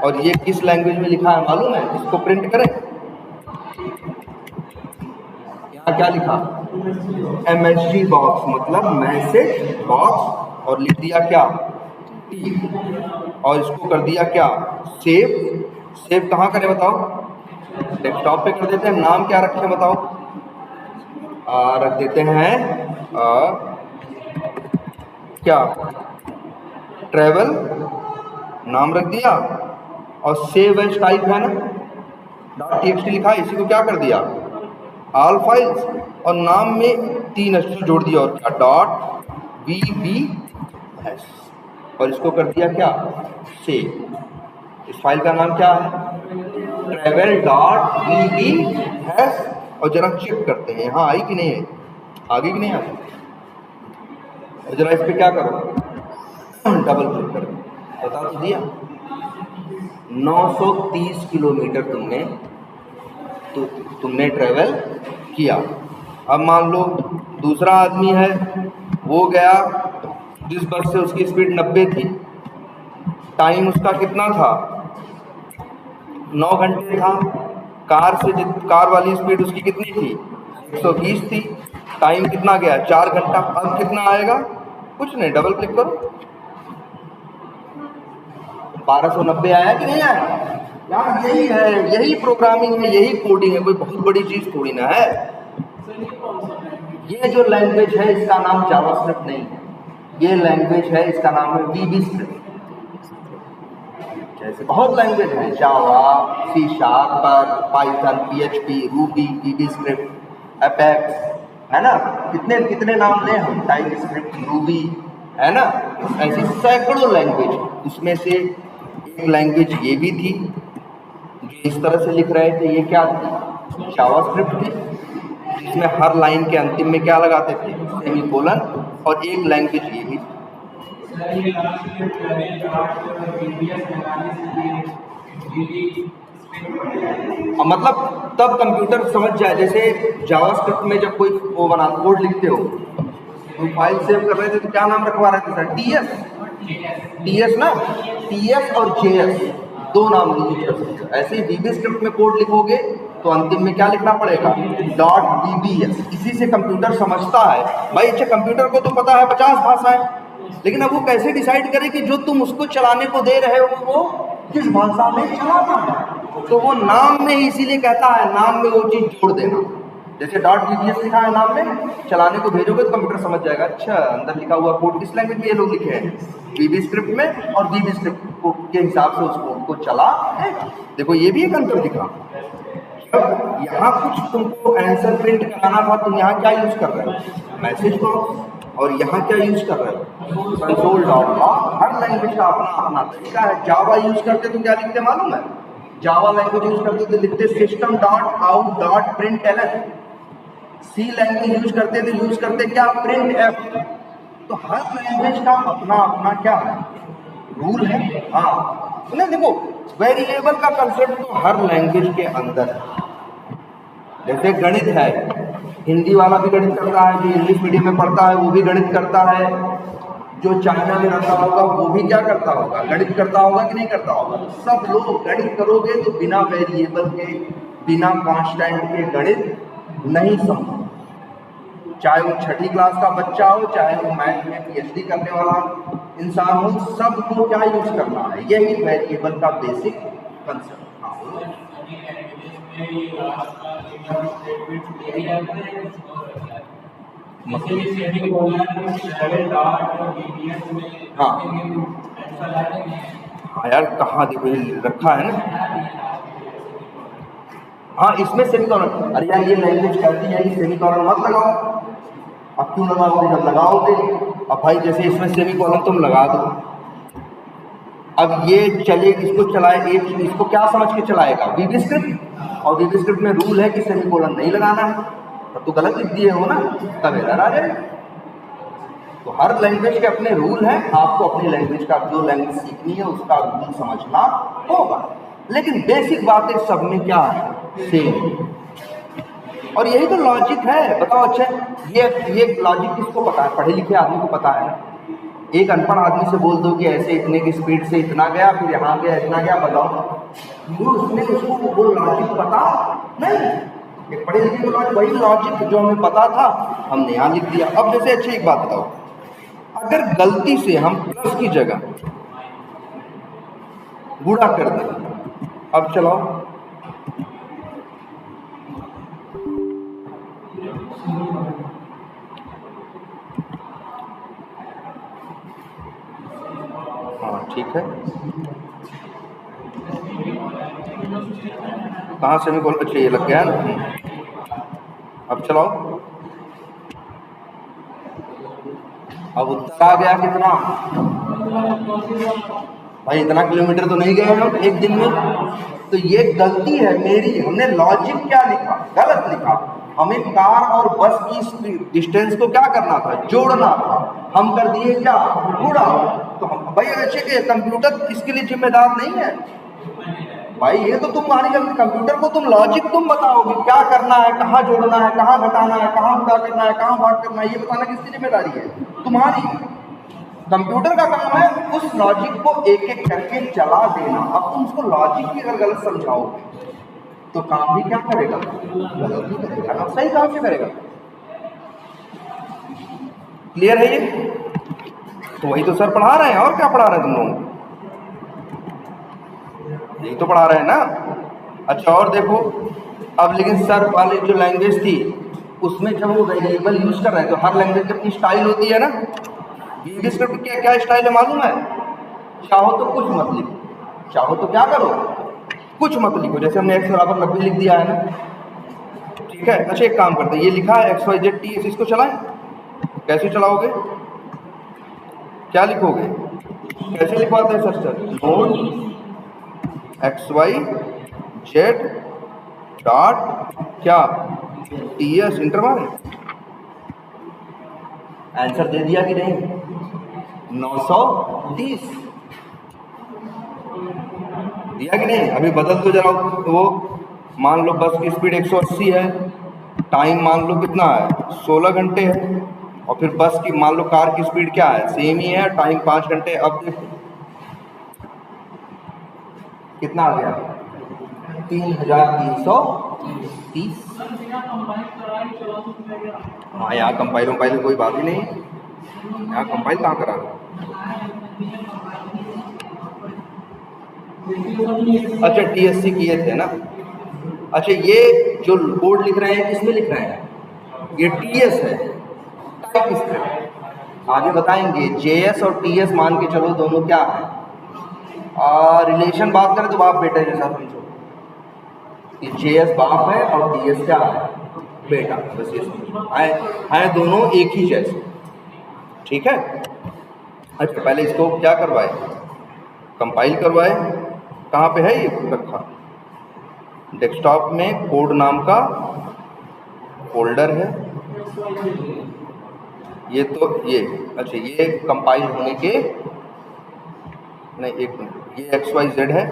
और ये किस लैंग्वेज में लिखा है मालूम है? इसको प्रिंट करें। यहाँ क्या लिखा? MSG बॉक्स, मतलब मैसेज बॉक्स, और लिख दिया क्या? T, और इसको कर दिया क्या? सेव। सेव कहाँ करें बताओ? डेस्कटॉप पे कर देते हैं। नाम क्या रखें बताओ? रख देते हैं क्या? ट्रेवल नाम रख दिया, और सेव एज टाइप है ना, .txt लिखा है, इसी को क्या कर दिया? ऑल फाइल्स, और नाम में 3 अक्षर जोड़ दिया और क्या? .vbs, और इसको कर दिया क्या? सेव। इस फाइल का नाम क्या है? travel.vbs, और जरा चेक करते हैं यहाँ आई कि नहीं है, आगे कि नहीं आई। और जरा इस पे क्या करो? डबल क्लिक करो। बता तो दिया 930 किलोमीटर तुमने ट्रेवल किया। अब मान लो दूसरा आदमी है, वो गया, जिस बस से उसकी स्पीड 90 थी, टाइम उसका कितना था? 9 घंटे था। कार वाली स्पीड उसकी कितनी थी? 120 थी। टाइम कितना गया? 4 घंटा। अब कितना आएगा? कुछ नहीं, डबल क्लिक करो। 1290 आया कि नहीं आया? यार यही है, यही प्रोग्रामिंग है, यही कोडिंग है, कोई बहुत बड़ी चीज थोड़ी ना है। ये जो लैंग्वेज है इसका नाम जावास्क्रिप्ट नहीं है, ये लैंग्वेज है, इसका नाम है VB स्क्रिप्ट। जैसे बहुत लैंग्वेज है, जावा, C#, Python, PHP, Ruby, VB script, apex, है ना? कितने नाम लें हम? टाइप स्क्रिप्ट, रूबी, है ना? ऐसी सैकड़ों लैंग्वेज। उसमें से एक लैंग्वेज ये भी थी जो इस तरह से लिख रहे थे, ये क्या थी? जावास्क्रिप्ट थी, जिसमें हर लाइन के अंतिम में क्या लगाते थे? सेमीकोलन। और एक लैंग्वेज ये भी थी। मतलब तब कंप्यूटर समझ जाए। जैसे जावास्क्रिप्ट में जब कोई वो बना कोड लिखते हो तो फाइल सेव कर रहे थे तो क्या नाम रखवा रहे थे सर? TS ना, TS और JS दो नाम यूज कर सकते हो। ऐसे ही VB स्क्रिप्ट में कोड लिखोगे तो अंतिम में क्या लिखना पड़ेगा? .VBS। इसी से कंप्यूटर समझता है भाई। अच्छा, कंप्यूटर को तो पता है 50 भाषाएं, लेकिन अब वो कैसे डिसाइड करे कि जो तुम उसको चलाने को दे रहे हो वो किस भाषा में चलाना है? तो वो नाम में ही इसीलिए कहता है, नाम में वो चीज जोड़ देना। जैसे .VBS लिखा है नाम में, चलाने को भेजोगे तो कंप्यूटर समझ जाएगा, अच्छा अंदर लिखा हुआ कोड किस लैंग्वेज में ये लोग लिखे हैं? VB स्क्रिप्ट में, और VB स्क्रिप्ट के हिसाब से उस कोड को चला है। देखो ये भी एक अंतर दिखा। अब यहाँ कुछ तुमको आंसर प्रिंट कराना था, तुम यहाँ क्या यूज कर रहे हो? Message box. और यहाँ क्या यूज कर रहे हो? console.log। हर लैंग्वेज का अपना अपना तरीका है। जावा यूज करते तो क्या लिखते मालूम है? जावा लैंग्वेज यूज करते तो लिखते system.out.println। C लैंग्वेज यूज करते थे, यूज करते क्या? printf। तो हर लैंग्वेज का अपना अपना क्या है? रूल है। हाँ नहीं, देखो वेरिएबल का कंसेप्ट तो हर लैंग्वेज के अंदर है। जैसे गणित है, हिंदी वाला भी गणित करता है, जो इंग्लिश मीडियम में पढ़ता है वो भी गणित करता है, जो चाइना में रहता होगा वो भी क्या करता होगा, गणित करता होगा कि नहीं करता होगा। सब लोग गणित करोगे तो बिना वेरिएबल के, बिना कांस्टेंट के गणित नहीं संभव। चाहे वो छठी क्लास का बच्चा हो, चाहे वो मैथ में पीएचडी करने वाला इंसान हो, सबको क्या यूज करना है, यही वेरिएबल का बेसिक कंसेप्ट। हाँ यार, कहाँ देखो रखा है ना। हाँ, इसमें सेमीकोलन, अरे यार ये लैंग्वेज कहती है कि सेमीकोलन मत लगाओ। अब क्यों लगाओगे, जब लगाओगे अब भाई जैसे इसमें सेमीकोलन तुम लगा दो, अब ये चले, इसको चलाए, इसको क्या समझ के चलाएगा, वीबी स्क्रिप्ट, और वीबी स्क्रिप्ट में रूल है कि सेमीकोलन नहीं लगाना है, तब तो गलत लिख दिए हो ना, तब एरर आ जाए। तो हर लैंग्वेज के अपने रूल हैं, आपको अपनी लैंग्वेज का, जो लैंग्वेज सीखनी है उसका रूल समझना होगा, लेकिन बेसिक बातें सब में क्या है, सेम। और यही तो लॉजिक है। बताओ अच्छा, ये लॉजिक किसको पता है, पढ़े लिखे आदमी को पता है। एक अनपढ़ आदमी से बोल दो कि ऐसे इतने की स्पीड से इतना गया, फिर यहाँ गया इतना गया, बताओ उसने उसको वो लॉजिक पता नहीं। एक पढ़े लिखे को लॉजिक, वही लॉजिक जो हमें पता था हमने यहाँ लिख दिया। अब जैसे अच्छी एक बात बताओ, अगर गलती से हम प्लस की जगह गुणा कर दें, अब चलाओ, हाँ ठीक है, कहाँ से मैं बोल, अच्छा ये लग गया ना। अब चलाओ, अब उत्तर आ गया कितना भाई, इतना किलोमीटर तो नहीं गए हम एक दिन में। तो ये गलती है मेरी, हमने लॉजिक क्या लिखा, गलत लिखा। हमें कार और बस की डिस्टेंस को क्या करना था, जोड़ना था, हम कर दिए क्या, गुणा। तो हम भाई अच्छे के कंप्यूटर इसके लिए जिम्मेदार नहीं है भाई, ये तो तुम्हारी गलती। कंप्यूटर को तुम लॉजिक तुम बताओगे क्या करना है, कहाँ जोड़ना है, कहाँ घटाना है, कहाँ गुणा करना है, कहाँ भाग करना है, ये बताना किसकी जिम्मेदारी है, तुम्हारी। कंप्यूटर का काम है उस लॉजिक को एक एक करके चला देना। अब तुम उसको लॉजिक की अगर गलत समझाओगे तो काम भी क्या करेगा, गलत ही करेगा ना, सही काम से करेगा। क्लियर है ये? तो वही तो सर पढ़ा रहे हैं, और क्या पढ़ा रहे हैं तुम लोग, यही तो पढ़ा रहे हैं ना। अच्छा और देखो, अब लेकिन सर वाली जो लैंग्वेज थी उसमें जब वो वेरिएबल यूज कर रहे हैं तो हर लैंग्वेज की अपनी स्टाइल होती है ना। वीबी स्क्रिप्ट की क्या स्टाइल है मालूम है, चाहो तो कुछ मत लिखो, चाहो तो क्या करो, कुछ मत लिखो। जैसे हमने x बराबर 90 लिख दिया है ना, ठीक है। अच्छा एक काम करते हैं, ये लिखा है XYZ इसको चलाएं, कैसे चलाओगे, क्या लिखोगे, कैसे लिखवाते हैं सर, नोट XYZ डॉट क्या TS इंटर मारे, आंसर दे दिया कि नहीं, 930 दिया कि नहीं। अभी बदल दो जरा, वो मान लो बस की स्पीड 180 है, टाइम मान लो कितना है 16 घंटे है, और फिर बस की मान लो कार की स्पीड क्या है, सेम ही है, टाइम 5 घंटे। अब देखो कितना आ गया, 3330। हाँ यहाँ कंपाइल कोई बात ही नहीं, यहाँ कंपाइल कहाँ करा। अच्छा TSC किए थे ना। अच्छा ये जो कोड लिख रहे हैं किसमें लिख रहे हैं, ये TS है, टाइप स्क्रिप्ट। आगे बताएंगे JS और TS मान के चलो दोनों क्या है, रिलेशन बात करें तो बाप बेटे जैसा समझो, ये JS बाप है और TS क्या है, बेटा, बस ये समझो, है दोनों एक ही जैसे, ठीक है। अच्छा पहले इसको क्या करवाए, कंपाइल करवाए, कहाँ पे है ये रखा, डेस्कटॉप में कोड नाम का फोल्डर है ये, तो ये अच्छा ये कंपाइल होने के नहीं, एक मिनट, ये XYZ है,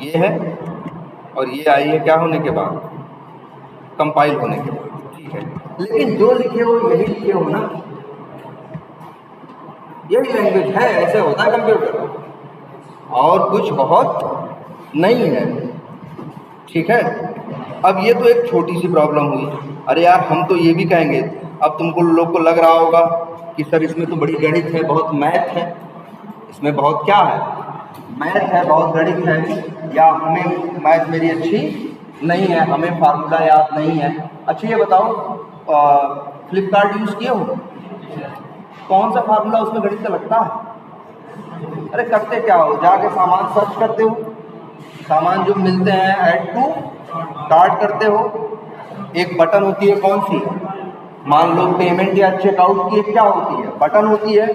ये है, और ये आई है क्या होने के बाद, कंपाइल होने के बाद, ठीक है। लेकिन जो लिखे हो यही लिखे हो ना, यही लैंग्वेज है, ऐसे होता है कंप्यूटर, और कुछ बहुत नहीं है, ठीक है। अब ये तो एक छोटी सी प्रॉब्लम हुई। अरे यार हम तो ये भी कहेंगे, अब तुमको लोग को लग रहा होगा कि सर इसमें तो बड़ी गणित है, बहुत मैथ है, इसमें बहुत क्या है, मैथ है, बहुत गणित है, या हमें मैथ मेरी अच्छी नहीं है, हमें फार्मूला याद नहीं है। अच्छा ये बताओ, फ्लिपकार्ट यूज़ किए हो, कौन सा फार्मूला उसमें गणित का लगता है? अरे करते क्या हो, जाके सामान सर्च करते हो, सामान जो मिलते हैं ऐड टू कार्ट करते हो, एक बटन होती है, कौन सी, मान लो पेमेंट या चेकआउट की, क्या होती है, बटन होती है,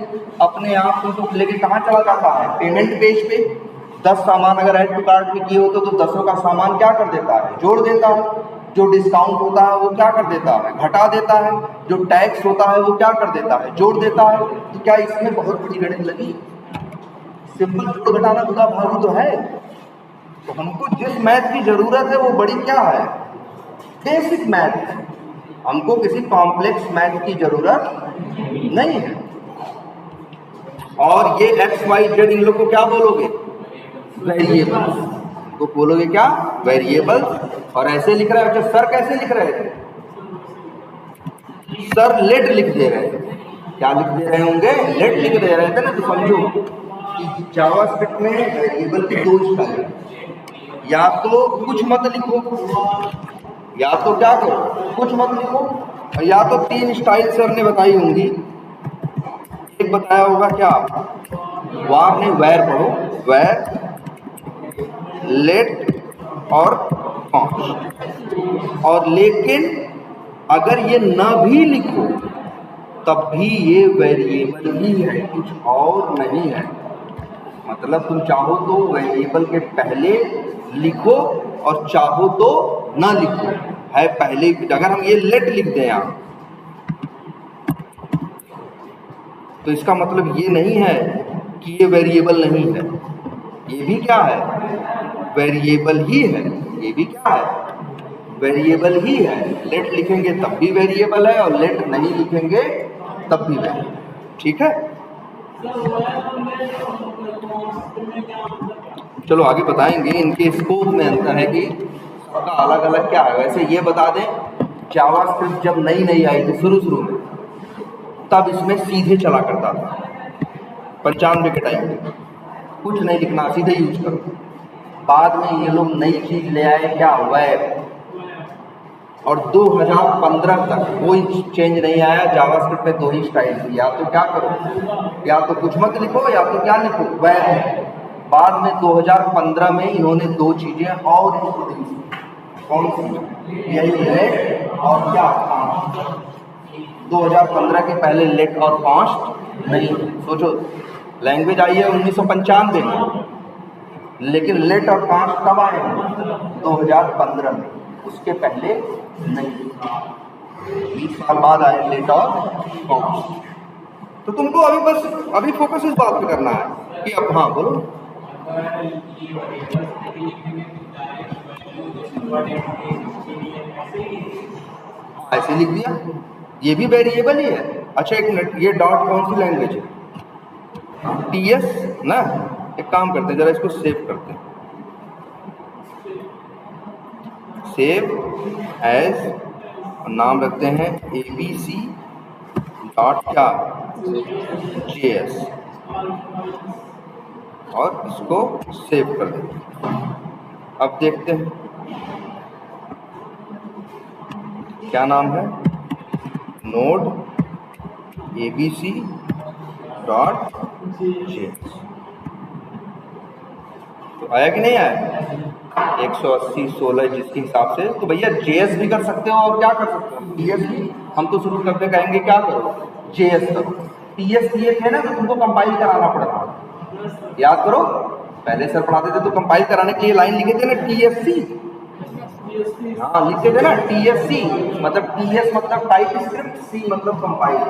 अपने आप तुमको लेके कहाँ चला जाता है, पेमेंट पेज पे। 10 सामान अगर ऐड टू कार्ट में किए होते तो 10 का सामान क्या कर देता है, जोड़ देता है। जो डिस्काउंट होता है वो क्या कर देता है, घटा देता है। जो टैक्स होता है वो क्या कर देता है, जोड़ देता है। तो क्या इसमें बहुत बड़ी गणित लगी? सिंपल जोड़ घटाना खुदा भारी तो है। तो हमको जिस मैथ की जरूरत है वो बड़ी क्या है, बेसिक मैथ है। हमको किसी कॉम्प्लेक्स मैथ की जरूरत नहीं है। और ये एक्स वाई जेड, इन लोग को क्या बोलोगे, वेरिएबल को बोलोगे, क्या, वेरिएबल। और ऐसे लिख रहे हो, सर कैसे लिख रहे थे, सर लेट लिख दे रहे थे, क्या लिख दे रहे होंगे, लेट लिख दे रहे थे ना। तो समझो कि जावास्क्रिप्ट में वेरिएबल की 2 स्टाइल, या तो कुछ मत लिखो, या तो क्या करो, कुछ मत लिखो, और या तो 3 स्टाइल सर ने बताई होंगी। एक बताया होगा क्या, वार नहीं, वैर पढ़ो, वैर, लेट और कॉन्स्ट। और लेकिन अगर ये ना भी लिखो तब भी ये वेरिएबल ही है, कुछ और नहीं है। मतलब तुम चाहो तो वेरिएबल के पहले लिखो और चाहो तो ना लिखो, है पहले। अगर हम ये लेट लिख दें यहाँ, तो इसका मतलब ये नहीं है कि ये वेरिएबल नहीं है, ये भी क्या है, वेरिएबल ही है। ये भी क्या है, वेरिएबल ही है। लेट लिखेंगे तब भी वेरिएबल है, और लेट नहीं लिखेंगे तब भी वेरिएबल, ठीक है। चलो आगे बताएंगे, इनके स्कोप में अंतर है कि सबका अलग अलग क्या है। वैसे ये बता दें, जावास्क्रिप्ट जब नई नई आई थी शुरू में, तब इसमें सीधे चला करता था। 95 के टाइम पे कुछ नहीं लिखना, सीधे यूज करो। बाद में ये लोग नई चीज ले आए, क्या, वेब। और 2015 तक कोई चेंज नहीं आया। जावास्क्रिप्ट में 2 ही स्टाइल थी, या तो क्या करो, या तो कुछ मत लिखो, या तो क्या लिखो, वेब। बाद में 2015 में इन्होंने 2 चीजें और इंट्रोड्यूस की, कौन सी, यही लेट और क्या, कॉन्स्ट। 2015 के पहले लेट और कॉन्स्ट नहीं। सोचो, लैंग्वेज आई है 1995 में, लेकिन लेट और कॉन्स्ट कब आए हैं, 2015 में। उसके पहले नहीं, 20 साल बाद आए लेट और कॉन्स्ट। तो तुमको अभी फोकस इस बात पे करना है कि अब, हाँ बोलो, ऐसे लिख दिया, ये भी वेरिएबल ही है। अच्छा एक मिनट, ये डॉट कौन सी लैंग्वेज है, TS ना। एक काम करते हैं, जरा इसको सेव करते हैं, सेव एज, नाम रखते हैं ABC डॉट क्या, JS, और इसको सेव कर देते हैं। अब देखते हैं क्या नाम है, नोड ABC डॉट JS। तो आया कि नहीं आया, 180 16 जिसके हिसाब से। तो भैया JS भी कर सकते हो, और क्या कर सकते हो, TS भी। हम तो शुरू करते कहेंगे क्या करो, JS करो। TS किए थे ना, तो तुमको कंपाइल कराना पड़ता, याद करो, पहले सर पढ़ाते थे तो कंपाइल कराने के लिए लाइन लिखे थे ना, TSC। हाँ लिखते थे ना, TSC मतलब TS मतलब टाइप स्क्रिप्ट, C मतलब कंपाइल।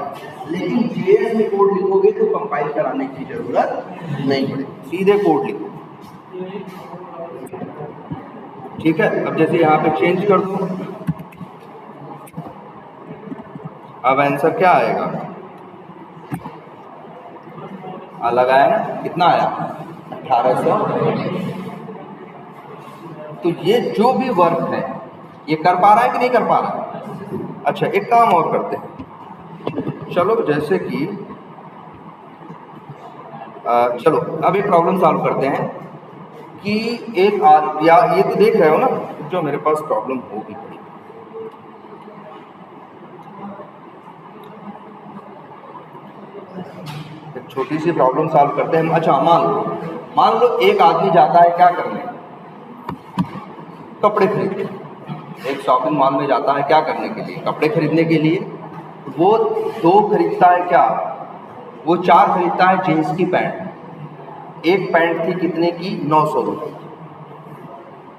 लेकिन JS में कोड लिखोगे तो कंपाइल कराने की जरूरत नहीं पड़ेगी, सीधे कोड लिखो। ठीक है। अब जैसे यहाँ पे चेंज कर दो, अब आंसर क्या आएगा, अलग आया ना, कितना आया 1800। तो ये जो भी वर्क है ये कर पा रहा है कि नहीं कर पा रहा है। अच्छा एक काम और करते हैं, चलो जैसे कि चलो अब एक प्रॉब्लम सॉल्व करते हैं कि एक या ये तो देख रहे हो ना जो मेरे पास प्रॉब्लम होगी पड़ी, एक छोटी सी प्रॉब्लम सॉल्व करते हैं। अच्छा मान लो एक आदमी जाता है क्या करने, कपड़े खरीदने, एक शॉपिंग मॉल में जाता है क्या करने के लिए, कपड़े खरीदने के लिए। वो 2 खरीदता है क्या, वो 4 खरीदता है जीन्स की पैंट। एक पैंट थी कितने की 900 रुपये।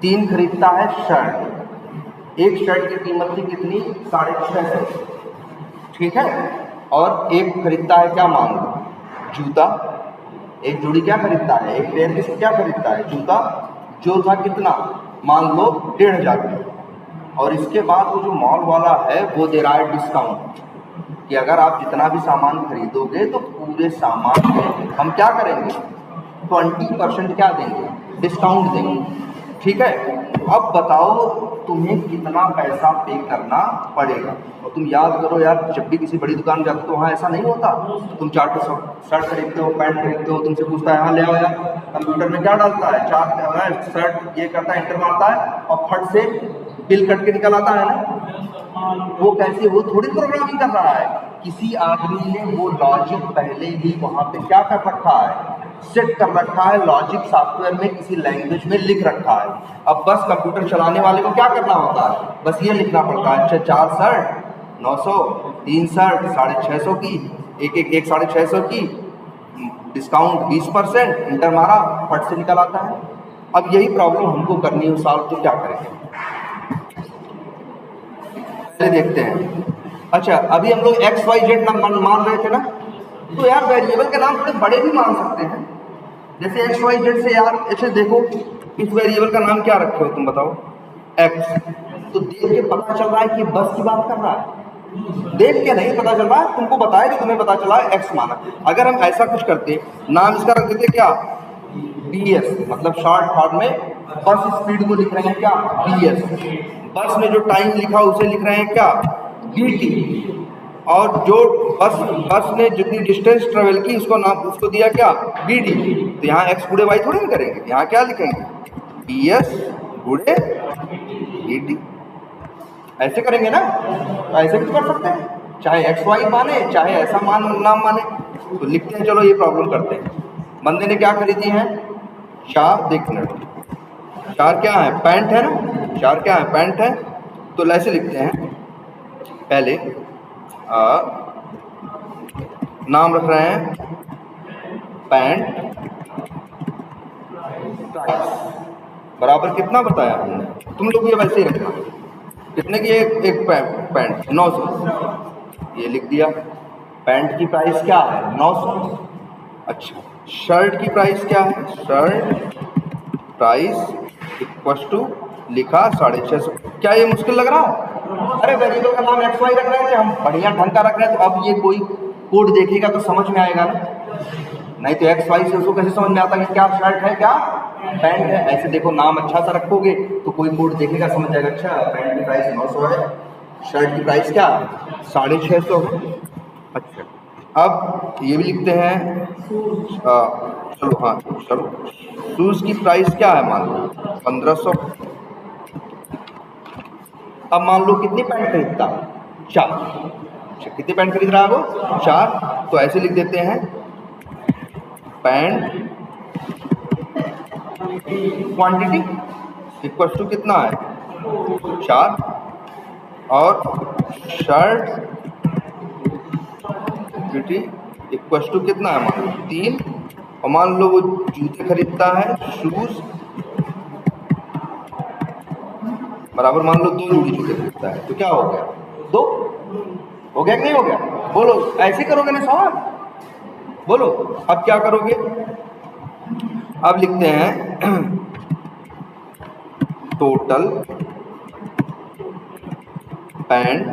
3 खरीदता है शर्ट, एक शर्ट की कीमत थी कितनी 650, ठीक है। और एक खरीदता है क्या मान लो जूता, एक जोड़ी क्या खरीदता है, एक पेयर की क्या खरीदता है जूता, जो था कितना मान लो 1500। और इसके बाद वो जो मॉल वाला है वो दे रहा है डिस्काउंट कि अगर आप जितना भी सामान खरीदोगे तो पूरे सामान में हम क्या करेंगे 20% क्या देंगे, डिस्काउंट देंगे, ठीक है। अब बताओ तुम्हें कितना पैसा पे करना पड़ेगा। और तुम याद करो यार, जब भी किसी बड़ी दुकान जाते हो तो वहाँ ऐसा नहीं होता, तुम 4 शर्ट खरीदते हो, पैंट खरीदते हो, तुमसे पूछता है हाँ ले आओ यार, कंप्यूटर में क्या डालता है 4 शर्ट ये करता है, एंटर मारता है और फट से बिल कट के निकल आता है ना। वो कैसे, वो थोड़ी प्रोग्रामिंग कर रहा है, किसी आदमी ने वो लॉजिक पहले ही वहाँ पे क्या कर रखा है, सेट कर रखा है, लॉजिक सॉफ्टवेयर में किसी लैंग्वेज में लिख रखा है। अब बस कंप्यूटर चलाने वाले को क्या करना होता है, बस ये लिखना पड़ता है, अच्छा 4 शर्ट 900, 3 शर्ट 650 की, एक 650 की, डिस्काउंट 20%, इंटर मारा, फट से निकल आता है। अब यही प्रॉब्लम हमको करनी है सॉल्व, तो क्या करेंगे देखते हैं। अच्छा अभी हम लोग XYZ मान रहे थे ना, तो यार वेरिएबल के नाम थोड़े बड़े भी मान सकते हैं, जैसे XYZ से यार ऐसे देखो इस वेरिएबल का नाम क्या रखे हो तुम बताओ, X। तो देख के पता चल रहा है कि बस की बात कर रहा है, देख के नहीं पता चल रहा है, तुमको बताया कि तुम्हें पता चला है X माना। अगर हम ऐसा कुछ करते, नाम इसका रख देते क्या BS, मतलब शॉर्ट फॉर्म में बस स्पीड को लिख रहे हैं क्या BS, बस में जो टाइम लिखा उसे लिख रहे हैं क्या BT, और जो बस ने जितनी डिस्टेंस ट्रेवल की उसको दिया क्या BD। तो यहाँ X गुणे Y थोड़ी ना करेंगे, यहाँ क्या लिखेंगे BS गुणे BD, ऐसे करेंगे ना। तो ऐसे भी कर सकते हैं, चाहे XY माने चाहे ऐसा नाम माने। तो लिखते हैं, चलो ये प्रॉब्लम करते हैं। बंदे ने क्या खरीदी है 4, देखना 4 क्या है पैंट है ना, 4 क्या है पैंट है। तो ऐसे लिखते हैं, पहले नाम रख रहे हैं पैंट प्राइस बराबर कितना बताया हमने, तुम लोग ये वैसे ही रखना, कितने की एक पैंट 900, ये लिख दिया। पैंट की प्राइस क्या है 900। अच्छा शर्ट की प्राइस क्या है, शर्ट प्राइस इक्वल टू लिखा 650। क्या ये मुश्किल लग रहा है, अरे वेरिएबल का नाम XY रख रहे थे हम, बढ़िया ढंग का रख रहे हैं, तो अब ये कोई कोड देखेगा तो समझ में आएगा ना, नहीं तो XY से उसको कैसे समझ में आता कि क्या शर्ट है क्या पैंट है। ऐसे देखो नाम अच्छा सा रखोगे तो कोई कोड देखेगा समझ जाएगा, अच्छा पैंट की प्राइस 900 है, शर्ट की प्राइस क्या 650 है। अच्छा अब ये भी लिखते हैं, चलो हाँ चलो शूज़ की प्राइस क्या है मान लो 1500। अब मान लो कितनी पैंट खरीदता 4, अच्छा कितनी पैंट खरीद रहा है वो 4। तो ऐसे लिख देते हैं पैंट क्वांटिटी इक्वल टू कितना है 4, और शर्ट क्वांटिटी इक्वल टू कितना है मान लो 3, और मान लो वो जूते खरीदता है शूज बराबर मान लो 2 जोड़ी जूते खरीदता है, तो क्या हो गया 2 हो गया कि नहीं हो गया, बोलो ऐसे करोगे ना सवाल, बोलो अब क्या करोगे। अब लिखते हैं टोटल पैंट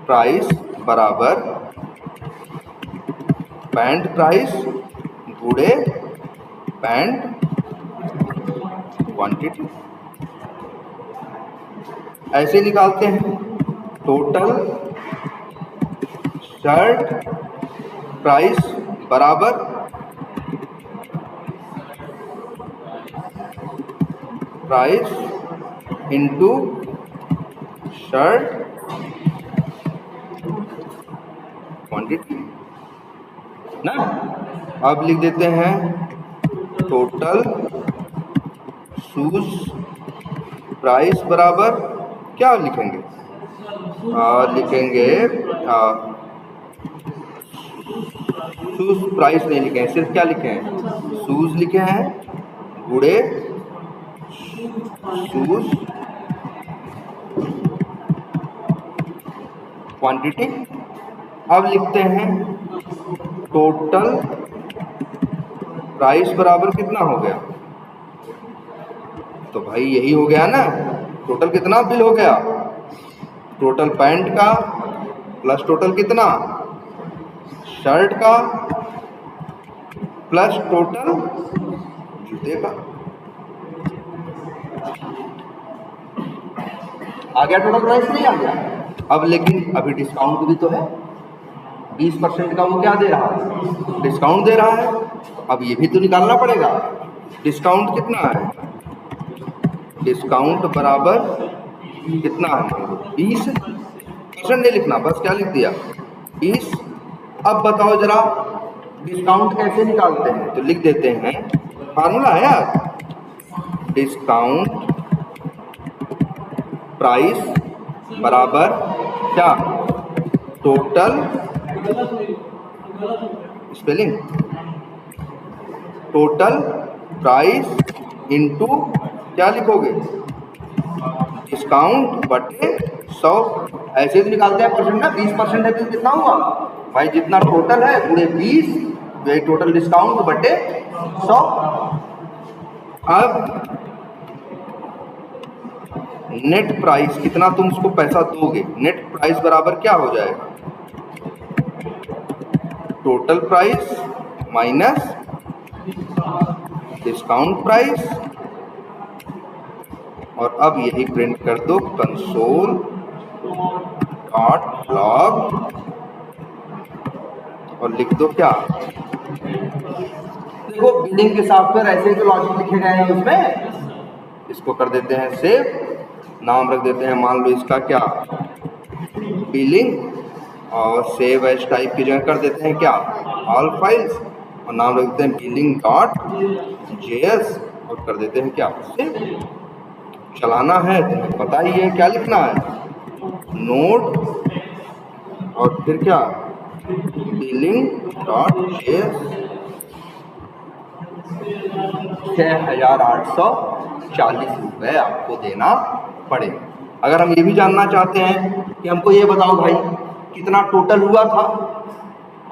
प्राइस बराबर पैंट प्राइस गुणे पैंट क्वांटिटी। ऐसे निकालते हैं। टोटल शर्ट प्राइस बराबर प्राइस इंटू शर्ट क्वांटिटी ना। अब लिख देते हैं टोटल शूज प्राइस बराबर क्या लिखेंगे? लिखेंगे शूज प्राइस नहीं लिखे हैं, सिर्फ क्या लिखे हैं? शूज लिखे हैं गुणे शूज क्वांटिटी। अब लिखते हैं टोटल प्राइस बराबर कितना हो गया? तो भाई यही हो गया ना। टोटल कितना बिल हो गया? टोटल पैंट का प्लस टोटल कितना शर्ट का प्लस टोटल जूते का। आ गया टोटल प्राइस, नहीं आ गया? अब लेकिन अभी डिस्काउंट भी तो है, 20% का वो क्या दे रहा है? डिस्काउंट दे रहा है। अब ये भी तो निकालना पड़ेगा। डिस्काउंट कितना है? डिस्काउंट बराबर कितना है? 20%। नहीं लिखना, बस क्या लिख दिया? 20। अब बताओ जरा डिस्काउंट कैसे निकालते हैं? तो लिख देते हैं, फार्मूला है यार, डिस्काउंट प्राइस बराबर क्या? Total spelling, total price into क्या लिखोगे? डिस्काउंट बटे 100। ऐसे भी निकालते हैं परसेंट ना। 20% है तो कितना हुआ भाई? जितना टोटल है पूरे 20, वही टोटल डिस्काउंट बटे 100। अब नेट प्राइस कितना तुम उसको पैसा दोगे? नेट प्राइस बराबर क्या हो जाएगा? Total price minus discount price. और अब यही प्रिंट कर दो, कंसोल डॉट लॉग, और लिख दो क्या? देखो बिलिंग के सॉफ्टवेयर ऐसे तो लॉजिक लिखे गए हैं उसमें। इसको कर देते हैं सेव, नाम रख देते हैं मान लो इसका क्या? बिलिंग, और सेव एज टाइप की जगह कर देते हैं क्या? ऑल फाइल्स, और नाम रख देते हैं बिलिंग डॉट जेएस, और कर देते हैं क्या? सेव। चलाना है तुम्हें पता ही है क्या लिखना है? नोट और फिर क्या? Billing dot JS. 6,840 रुपये आपको देना पड़ेगा। अगर हम ये भी जानना चाहते हैं कि हमको ये बताओ भाई कितना टोटल हुआ था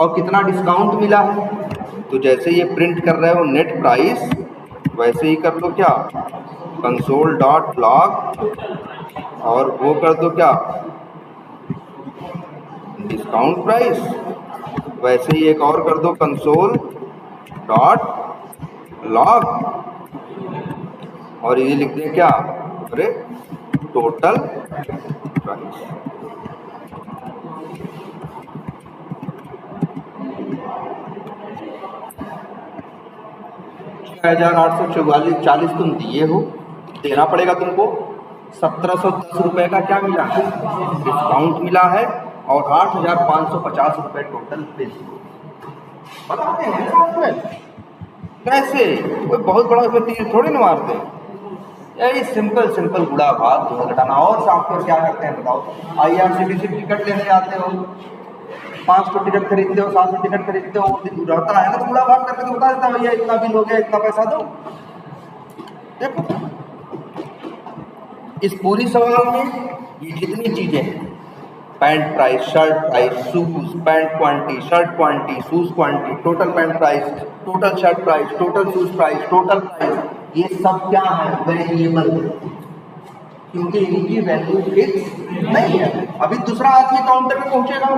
और कितना डिस्काउंट मिला है, तो जैसे ये प्रिंट कर रहे हो नेट प्राइस, वैसे ही कर लो क्या? कंसोल डॉट लॉग, और वो कर दो क्या? Discount price. वैसे ही एक और कर दो, कंसोल डॉट लॉग, और ये लिख दें क्या? अरे टोटल प्राइस। $6,840 तुम दिए हो, देना पड़ेगा तुमको। 1,710 रुपये का क्या मिला है? डिस्काउंट मिला है, और 8,550 रुपये टोटल बिल। बताते हैं सॉफ्टवेयर कैसे, कोई बहुत बड़ा उसमें तीर थोड़ी ना मारते हैं। यही सिंपल सिंपल गुड़ा भाग जो घटाना। और सॉफ्टवेयर क्या करते हैं बताओ? IRCTC टिकट लेने जाते हो, 500 टिकट खरीदते हो, 700 टिकट खरीदते हो, रहता है ना, तो गुड़ा भाग करके तो बता देता है भैया इतना बिल हो गया, इतना पैसा दो। देखो इस पूरी सवाल में ये जितनी चीजें हैं, pant price, shirt price, shoes, pant quantity, shirt quantity, shoes quantity, total pant price, total shirt price, total shoes price, total price, ये सब क्या है? वेरिएबल, क्योंकि इनकी वैल्यू फिक्स नहीं है। अभी दूसरा आदमी काउंटर पे पहुंचेगा,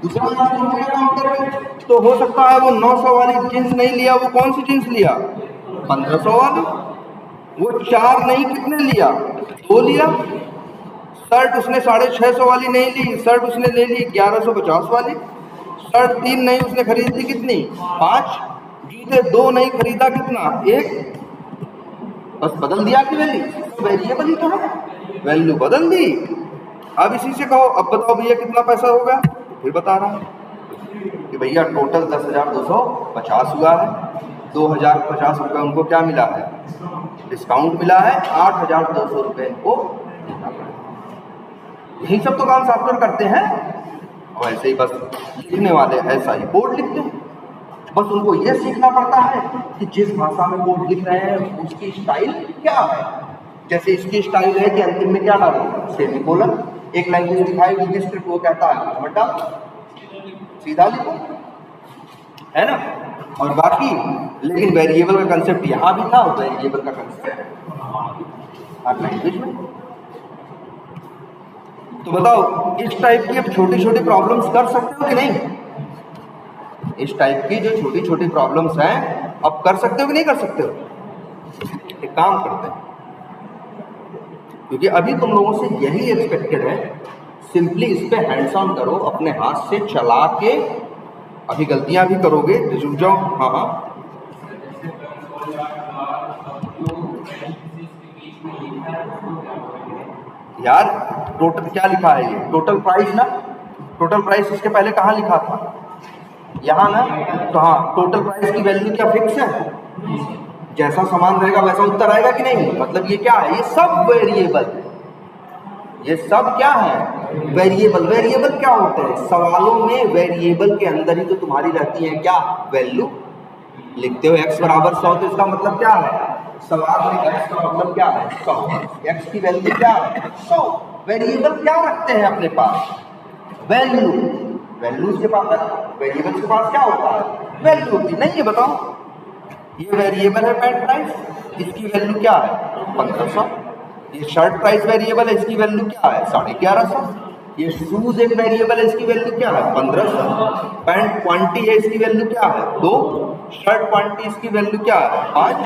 दूसरा आदमी पहुंचेगा काउंटर पे, तो हो सकता है वो 900 वाली जींस नहीं लिया, वो कौन सी जींस लिया? 1500 वाली। वो 4 नहीं, कितने लिया? 2 लिया। शर्ट उसने 650 वाली नहीं ली, शर्ट उसने ले ली 1150 वाली। शर्ट 3 नहीं उसने खरीद ली, कितनी? 5। जूते 2 नहीं खरीदा, कितना? 1। बस बदल दिया कि वैल्यू, वेरिएबल ही तो है, वैल्यू बदल दी। अब इसी से कहो, अब बताओ भैया कितना पैसा होगा? फिर बता रहा हूँ कि भैया टोटल 10,250 हुआ है, 2,050 रुपये उनको क्या मिला है? डिस्काउंट मिला है, 8,200 रुपये इनको देना पड़ेगा। यही सब तो काम सॉफ्टवेयर करते हैं। और ऐसे ही बस लिखने वाले ऐसा ही कोड लिखते हैं, बस उनको ये सीखना पड़ता है कि जिस भाषा में कोड लिख रहे हैं उसकी स्टाइल क्या है। जैसे इसकी स्टाइल है कि अंतिम में क्या डालो? सेमीकोलन। एक लैंग्वेज दिखाएगी कि स्क्रिप्ट वो कहता है बटा सीधा लिखो, है ना। और बाकी लेकिन वेरिएबल का कंसेप्ट यहाँ भी था, वेरिएबल का कंसेप्ट हर लैंग्वेज में। तो बताओ इस टाइप की अब छोटी छोटी प्रॉब्लम्स कर सकते हो कि नहीं? इस टाइप की जो छोटी छोटी प्रॉब्लम्स हैं अब कर सकते हो कि नहीं कर सकते हो? एक काम करते हैं, क्योंकि अभी तुम लोगों से यही एक्सपेक्टेड है, सिंपली इस पे हैंड्स ऑन करो, अपने हाथ से चला के। अभी गलतियां भी करोगे तो रुक जाओ। हाँ हाँ, यार टोटल क्या लिखा है? ये टोटल प्राइस ना, टोटल प्राइस इसके पहले कहाँ लिखा था? यहाँ ना। तो हाँ, टोटल प्राइस की वैल्यू क्या फिक्स है? जैसा सामान रहेगा वैसा उत्तर आएगा कि नहीं? मतलब ये क्या है? ये सब वेरिएबल, ये सब क्या है? वेरिएबल। वेरिएबल क्या होते हैं? सवालों में वेरिएबल के अंदर ही तो तुम्हारी रहती है क्या? वैल्यू। लिखते हो x बराबर 100, तो इसका मतलब क्या है? सवाल में x का मतलब क्या है? 100। x की वैल्यू क्या है? 100। वेरिएबल क्या रखते हैं अपने पास? वैल्यू। वैल्यू के पास, वेरिएबल के पास क्या होता है? वैल्यू होती नहीं है। बताओ, ये वेरिएबल है पेन प्राइस, इसकी वैल्यू क्या है? 1500। ये शर्ट प्राइस वेरिएबल है, इसकी वैल्यू क्या है? 1150। ये शूज एक वेरिएबल है, इसकी वैल्यू क्या है? 1500। पैंट क्वांटिटी है, इसकी वैल्यू क्या है? 2। शर्ट क्वांटिटी इसकी वैल्यू क्या है? 5।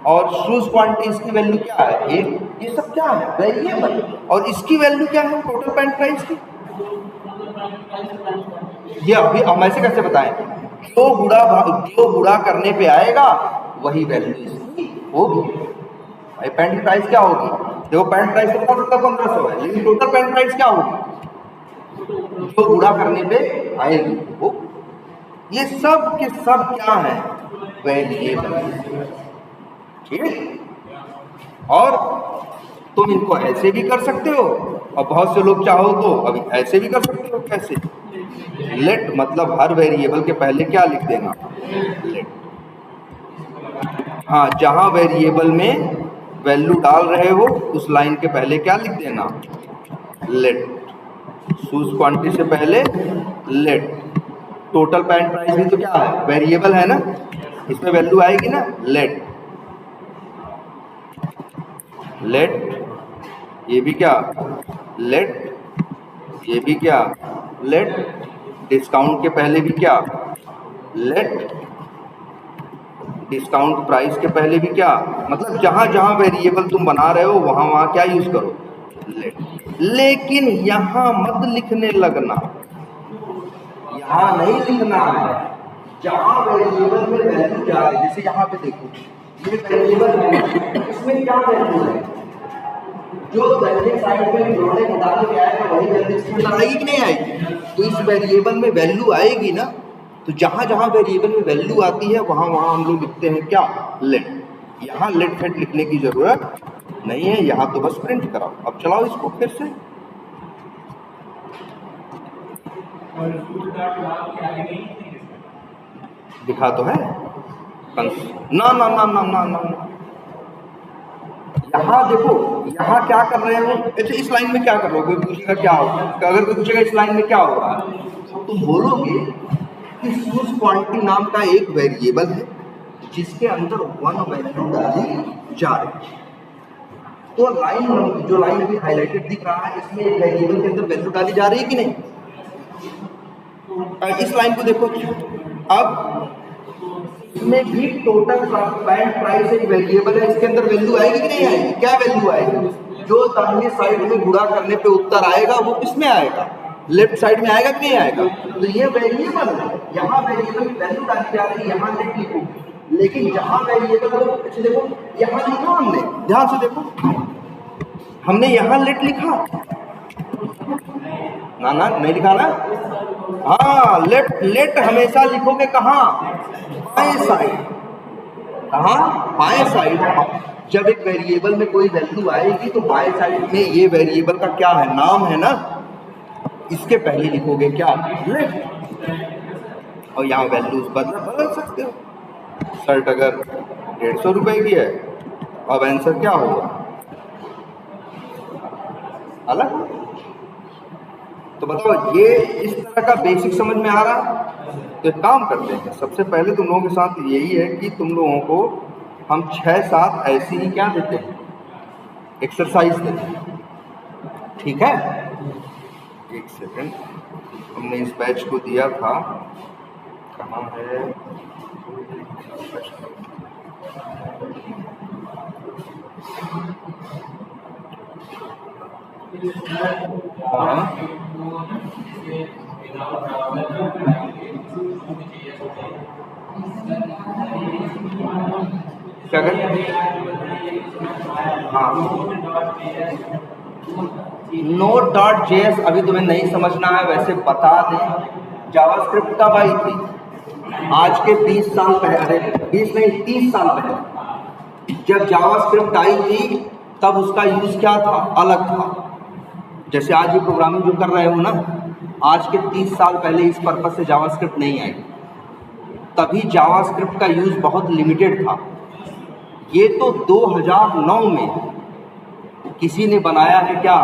और शूज क्वांटिटी इसकी वैल्यू क्या है? 1। ये सब क्या है? वेरिएबल। और इसकी वैल्यू क्या है टोटल पैंट प्राइस की? ये अभी हम ऐसे कैसे बताएं? जो गुणा करने पे आएगा वही वैल्यू इसकी होगी। भाई पैंट प्राइस क्या होगी? देखो पैंट प्राइस तो 1500 है, लेकिन टोटल पैंट प्राइस क्या होगी? जो गुणा करने पे आएगी वो। ये सब के सब क्या है? वेरिएबल। ठीक। और तुम इनको ऐसे भी कर सकते हो, और बहुत से लोग चाहो तो अभी ऐसे भी कर सकते हो। कैसे? लेट मतलब हर वेरिएबल के पहले क्या लिख देना? लेट। हाँ, जहां वेरिएबल में वैल्यू डाल रहे हो उस लाइन के पहले क्या लिख देना? लेट। शूज क्वांटिटी से पहले लेट। टोटल पैंट प्राइस भी तो क्या है? वेरिएबल है ना, इसमें वैल्यू आएगी ना? लेट। लेट। ये भी क्या? लेट। ये भी क्या? लेट। डिस्काउंट के पहले भी क्या? लेट। डिस्काउंट प्राइस के पहले भी क्या? मतलब जहां जहां वेरिएबल तुम बना रहे हो वहां वहां क्या यूज करो? लेट। लेकिन यहां मत लिखने लगना, यहां नहीं लिखना है। जहां वेरिएबल में वैल्यू क्या है, जैसे यहाँ पे देखो ये वेरिएबल है, इसमें क्या वैल्यू है? जो दाहिने साइड में जोड़ने घटाने के आएगा वही वैल्यू इसके अंदर आएगी कि नहीं आएगी? तो इस वेरिएबल में वैल्यू आएगी ना। तो जहां जहां वेरिएबल में वैल्यू आती है वहां वहां हम लोग लिखते हैं क्या? लेट। यहाँ लेट फेट लिखने की जरूरत नहीं है, यहाँ तो बस प्रिंट कराओ। अब चलाओ इसको फिर से। दिखा तो है ना ना ना ना ना ना। यहाँ देखो, यहाँ क्या कर रहे हो? अच्छा, इस लाइन में क्या कर रहे हो? कोई पूछेगा क्या होगा? अगर कोई पूछेगा इस लाइन में क्या हो रहा है, तो तुम बोलोगे कि शूज क्वांटिटी नाम का एक वेरिएबल है, जिसके अंदर 1 वैल्यू डाली जा रही है। तो लाइन जो लाइन भी हाईलाइटेड दिख रहा है इसमें एक वेरिएबल के अंदर वैल्यू डाली जा रही है कि नहीं? इस लाइन को देखो, अब इसमें भी टोटल बैंड प्राइस एक वेरिएबल है, इसके अंदर वैल्यू आएगी कि नहीं आएगी? क्या वैल्यू आएगी? जो दाहिने साइड में गुणा करने पे उत्तर आएगा वो किसमें आएगा? लेफ्ट साइड में आएगा कि नहीं आएगा? तो ये वेरिएबल है, यहाँ वेरिएबल की वैल्यू डाली जा रही है, यहाँ लेट लिखो, लेकिन जहाँ वेरिएबल को अच्छा देखो यहाँ लिखा हमने, ध्यान से देखो, हमने यहाँ लेट लिखा ना ना नहीं लिखा ना? हाँ, लेट हमेशा लिखोगे कहाँ? बाएं साइड। कहाँ? बाएं साइड। जब एक वेरिएबल में कोई वैल्यू आएगी तो बाएं साइड में ये वेरिएबल का क्या है? नाम है ना, इसके पहले लिखोगे क्या? लेट। और यहाँ वैल्यूज बदल सकते हो। शर्ट अगर 150 रुपए की है, अब आंसर क्या होगा? अलग। तो बताओ ये इस तरह का बेसिक समझ में आ रहा? तो एक काम करते हैं, सबसे पहले तुम लोगों के साथ यही है कि तुम लोगों को हम 6-7 ऐसी ही क्या देते हैं, एक्सरसाइज देते हैं, ठीक है? एक सेकंड, हमने इस बैच को दिया था, कहाँ है? हाँ क्या करें? हाँ, Node.js अभी तुम्हें नहीं समझना है, वैसे बता दें, जावास्क्रिप्ट कब आई थी? आज के 20 साल पहले, 20 नहीं 30 साल पहले जब जावास्क्रिप्ट आई थी तब उसका यूज क्या था? अलग था। जैसे आज ये प्रोग्रामिंग जो कर रहे हो ना, आज के 30 साल पहले इस पर्पस से जावास्क्रिप्ट नहीं आई, तभी जावास्क्रिप्ट का यूज बहुत लिमिटेड था। ये तो 2009 में किसी ने बनाया है क्या?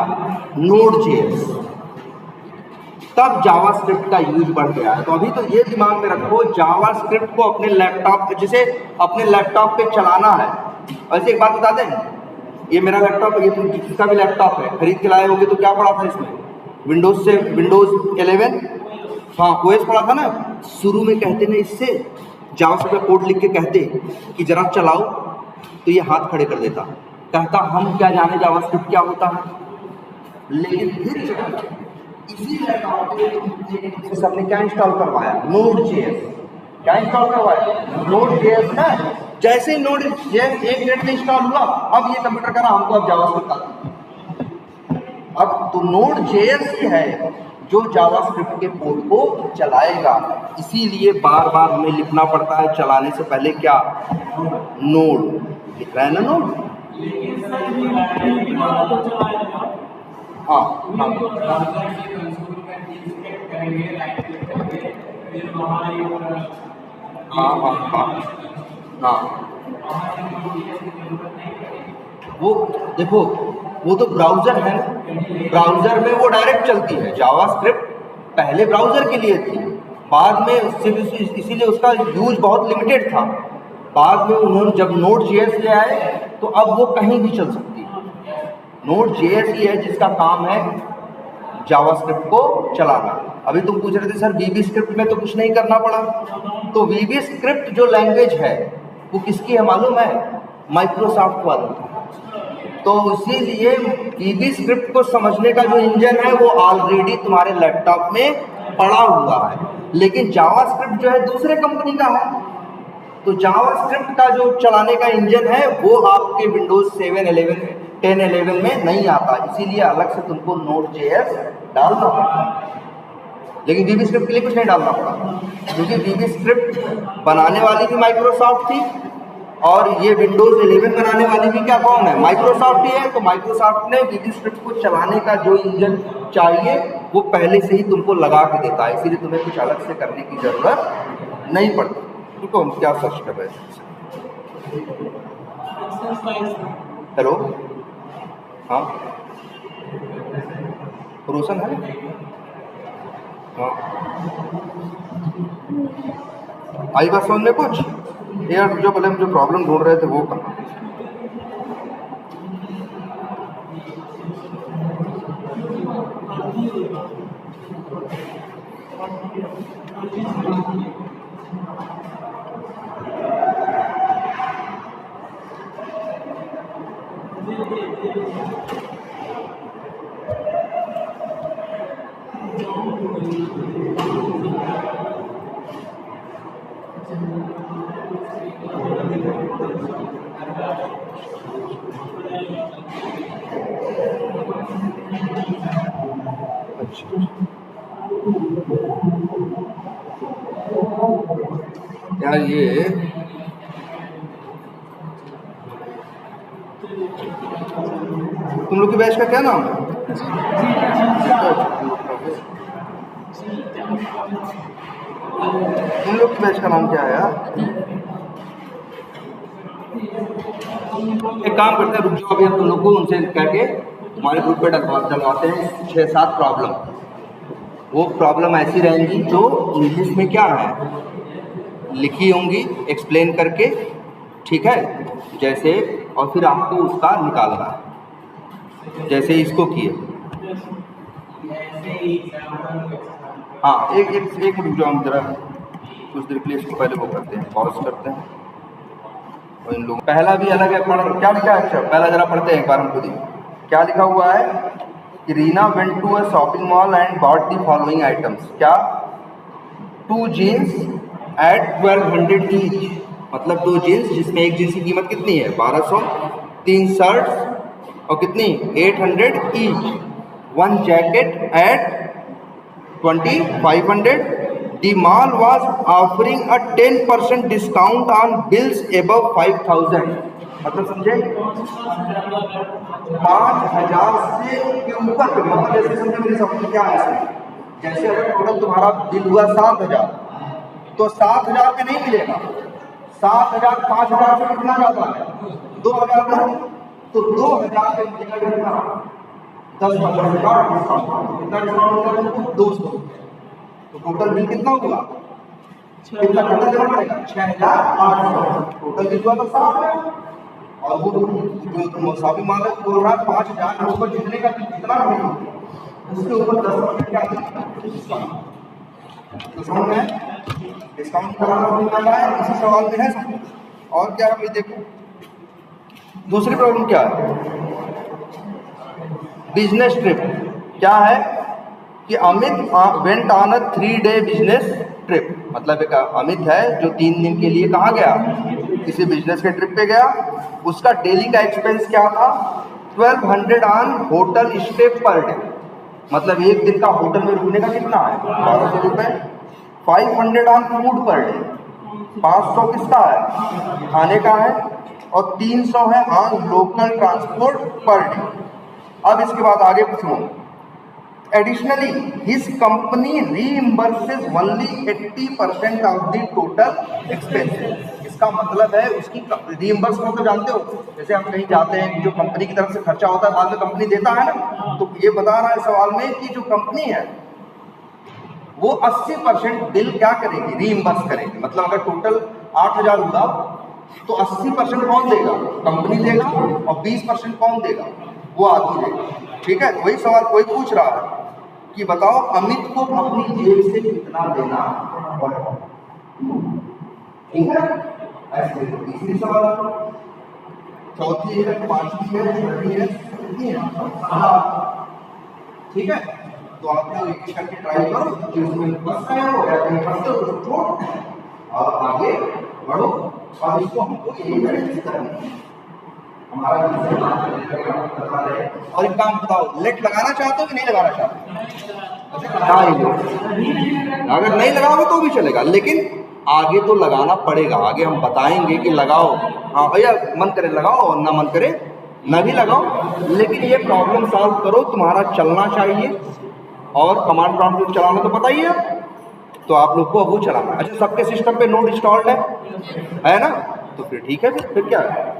Node.js, तब जावास्क्रिप्ट का यूज बढ़ गया है। तो अभी तो ये दिमाग में रखो, जावास्क्रिप्ट को अपने लैपटॉप, जैसे अपने लैपटॉप पे चलाना है। वैसे एक बात बता दें, ये मेरा लैपटॉप है, ये किसका भी लैपटॉप है, खरीद के लाए होगे तो क्या पड़ा था इसमें? विंडोज 11, हाँ OS पड़ा था ना। शुरू में कहते ना इससे जावास्क्रिप्ट का कोड लिख के कहते कि जरा चलाओ, तो ये हाथ खड़े कर देता, कहता हम क्या जाने जावास्क्रिप्ट क्या होता है। लेकिन फिर इसी लैपटॉप पे सबने क्या इंस्टॉल करवाया? Node.js। क्या इंस्टॉल करवाया? Node.js ना। जैसे ही Node.js 1 मिनट में इंस्टॉल हुआ, अब ये कंप्यूटर करा हमको अब जावास्क्रिप्ट का, अब तो Node.js ही है जो जावास्क्रिप्ट के कोड को चलाएगा। इसीलिए बार बार हमें लिखना पड़ता है चलाने से पहले क्या? नोड लिख रहा है ना, नोड। हाँ हाँ हाँ हाँ हाँ हाँ, वो देखो, वो तो ब्राउजर है ना, ब्राउजर में वो डायरेक्ट चलती है। जावास्क्रिप्ट पहले ब्राउजर के लिए थी, बाद में इसीलिए उसका यूज बहुत लिमिटेड था। बाद में उन्होंने जब Node.js ले आए तो अब वो कहीं भी चल सकती है। Node.js ही है जिसका काम है जावास्क्रिप्ट को चलाना। अभी तुम पूछ रहे थे सर VB स्क्रिप्ट में तो कुछ नहीं करना पड़ा, तो VB स्क्रिप्ट जो लैंग्वेज है वो किसकी है मालूम है? माइक्रोसॉफ्ट वालों की। तो इसीलिए VB स्क्रिप्ट को समझने का जो इंजन है वो ऑलरेडी तुम्हारे लैपटॉप में पड़ा हुआ है, लेकिन जावास्क्रिप्ट जो है दूसरे कंपनी का है। तो जावास्क्रिप्ट का जो चलाने का इंजन है वो आपके विंडोज 7, 11, 10, 11 में नहीं आता, इसीलिए अलग से तुमको Node.js डालना पड़ता। लेकिन VB स्क्रिप्ट के लिए कुछ नहीं डालना पड़ा, क्योंकि VB स्क्रिप्ट बनाने वाली भी माइक्रोसॉफ्ट थी और ये विंडोज 11 बनाने वाली भी क्या कौन है? माइक्रोसॉफ्ट ही है। तो माइक्रोसॉफ्ट ने VB स्क्रिप्ट को चलाने का जो इंजन चाहिए वो पहले से ही तुमको लगा के देता है, इसीलिए तुम्हें कुछ अलग से करने की जरूरत नहीं पड़ती। तो हम क्या सर्च कर रहे हैं? हेलो, हाँ रोशन है? हाँ आई बात समझ में कुछ? यार जो पहले हम जो प्रॉब्लम ढूंढ रहे थे वो कहाँ? यार ये तुम लोग की बैच का क्या नाम है? तुम लोग की बैच का नाम क्या है यार? एक काम करते हैं, रुक जाओ अभी हम तुम लोग को उनसे कह के तुम्हारे ग्रुप पे डलवाते हैं 6-7 प्रॉब्लम। वो प्रॉब्लम ऐसी रहेंगी जो इंग्लिश में क्या है लिखी होंगी एक्सप्लेन करके, ठीक है, जैसे, और फिर आपको उसका निकालना है, जैसे इसको किए। हाँ एक रुक जाओ, हम जरा कुछ देर के लिए इसको पहले वो करते हैं, पॉज करते हैं। और इन लोग पहला भी अलग है, क्या लिखा है? अच्छा पहला जरा पढ़ते हैं एक बार हमको। क्या लिखा हुआ है कि Reena went to a shopping mall and bought the following items. क्या? 2 जीन्स एट 1200 ईच, मतलब 2 जीन्स जिसमें एक जीन्स की कीमत कितनी है 1200, 3 शर्ट्स और कितनी 800 each, 1 jacket at 2500। The mall was offering a 10% discount on bills above 5000। मतलब समझे 5000 से के ऊपर, मतलब जैसे समझे मेरी समझ में क्या है इसमें, जैसे अगर टोटल तुम्हारा बिल हुआ 7000 तो 7000 पे नहीं मिलेगा, 7000 5000 से कितना ज्यादा है 2000 का, तो 2000 पे मिलेगा कितना 10% का डिस्काउंट। कितना डिस्काउंट होगा तुमको 200, तो टोटल बिल कितना होगा, कितना टोटल देना पड़ेगा 6800। टोटल बिल हुआ तो 7 और वो जो शॉपिंग मॉल है बोल रहा है 5000 के ऊपर जितने का कितना नहीं उसके ऊपर 10% क्या डिस्काउंट। तो समझ में डिस्काउंट कराना है इसी सवाल में है सब। और क्या है देखो, दूसरी प्रॉब्लम क्या है, बिजनेस ट्रिप। क्या है कि Amit went on a 3-day business trip, मतलब एक अमित है जो 3 दिन के लिए कहाँ गया, किसी बिजनेस के ट्रिप पे गया। उसका डेली का एक्सपेंस क्या था 1200 on hotel stay per day, मतलब एक दिन का होटल में रुकने का कितना है 1200 रुपये। 500 ऑन फूड पर डे, 500 किसका है खाने का है, और 300 है on local transport per day. अब इसके बाद आगे पूछूं, additionally his company reimburses only 80% of the total expenses. इसका मतलब है उसकी रीइंबर्स को तो जानते हो, जैसे हम कहीं जाते हैं जो कंपनी की तरफ से खर्चा होता है बाद में कंपनी देता है ना, तो ये बता रहा है सवाल में कि जो कंपनी है वो 80% बिल क्या करेगी रीइंबर्स करेगी। मतलब अगर टोटल 8000 हुआ तो 80% कौन देगा, कंपनी देगा, और 20% कौन देगा, वो आदमी देगा। ठीक है, वही सवाल कोई पूछ रहा है कि बताओ अमित को अपनी जेब से कितना देना पड़ेगा। ठीक है, ऐसे तीसरी सवाल, चौथी है, पांचवी है, छठी है, कितनी है, ठीक है। तो आप लोग एक करके ट्राई करो, जिसमें फंस गए हो या कहीं फंसते हो तो छोड़ और आगे बढ़ो, और इसको हमको यही प्रैक्टिस करनी है। हमारा और एक काम बताओ, लेट लगाना चाहते हो कि नहीं लगाना चाहते? अगर नहीं लगाओगे तो भी चलेगा, लेकिन आगे तो लगाना पड़ेगा। आगे हम बताएंगे कि लगाओ, हाँ भैया मन करे लगाओ और ना मन करे ना भी लगाओ, लेकिन ये प्रॉब्लम सॉल्व करो, तुम्हारा चलना चाहिए। और कमांड प्रॉम्प्ट चलाना तो पता ही है, तो आप लोग को अब वो चलाना। अच्छा, सबके सिस्टम पे नोट इंस्टॉल्ड है ना, तो फिर ठीक है, फिर क्या है।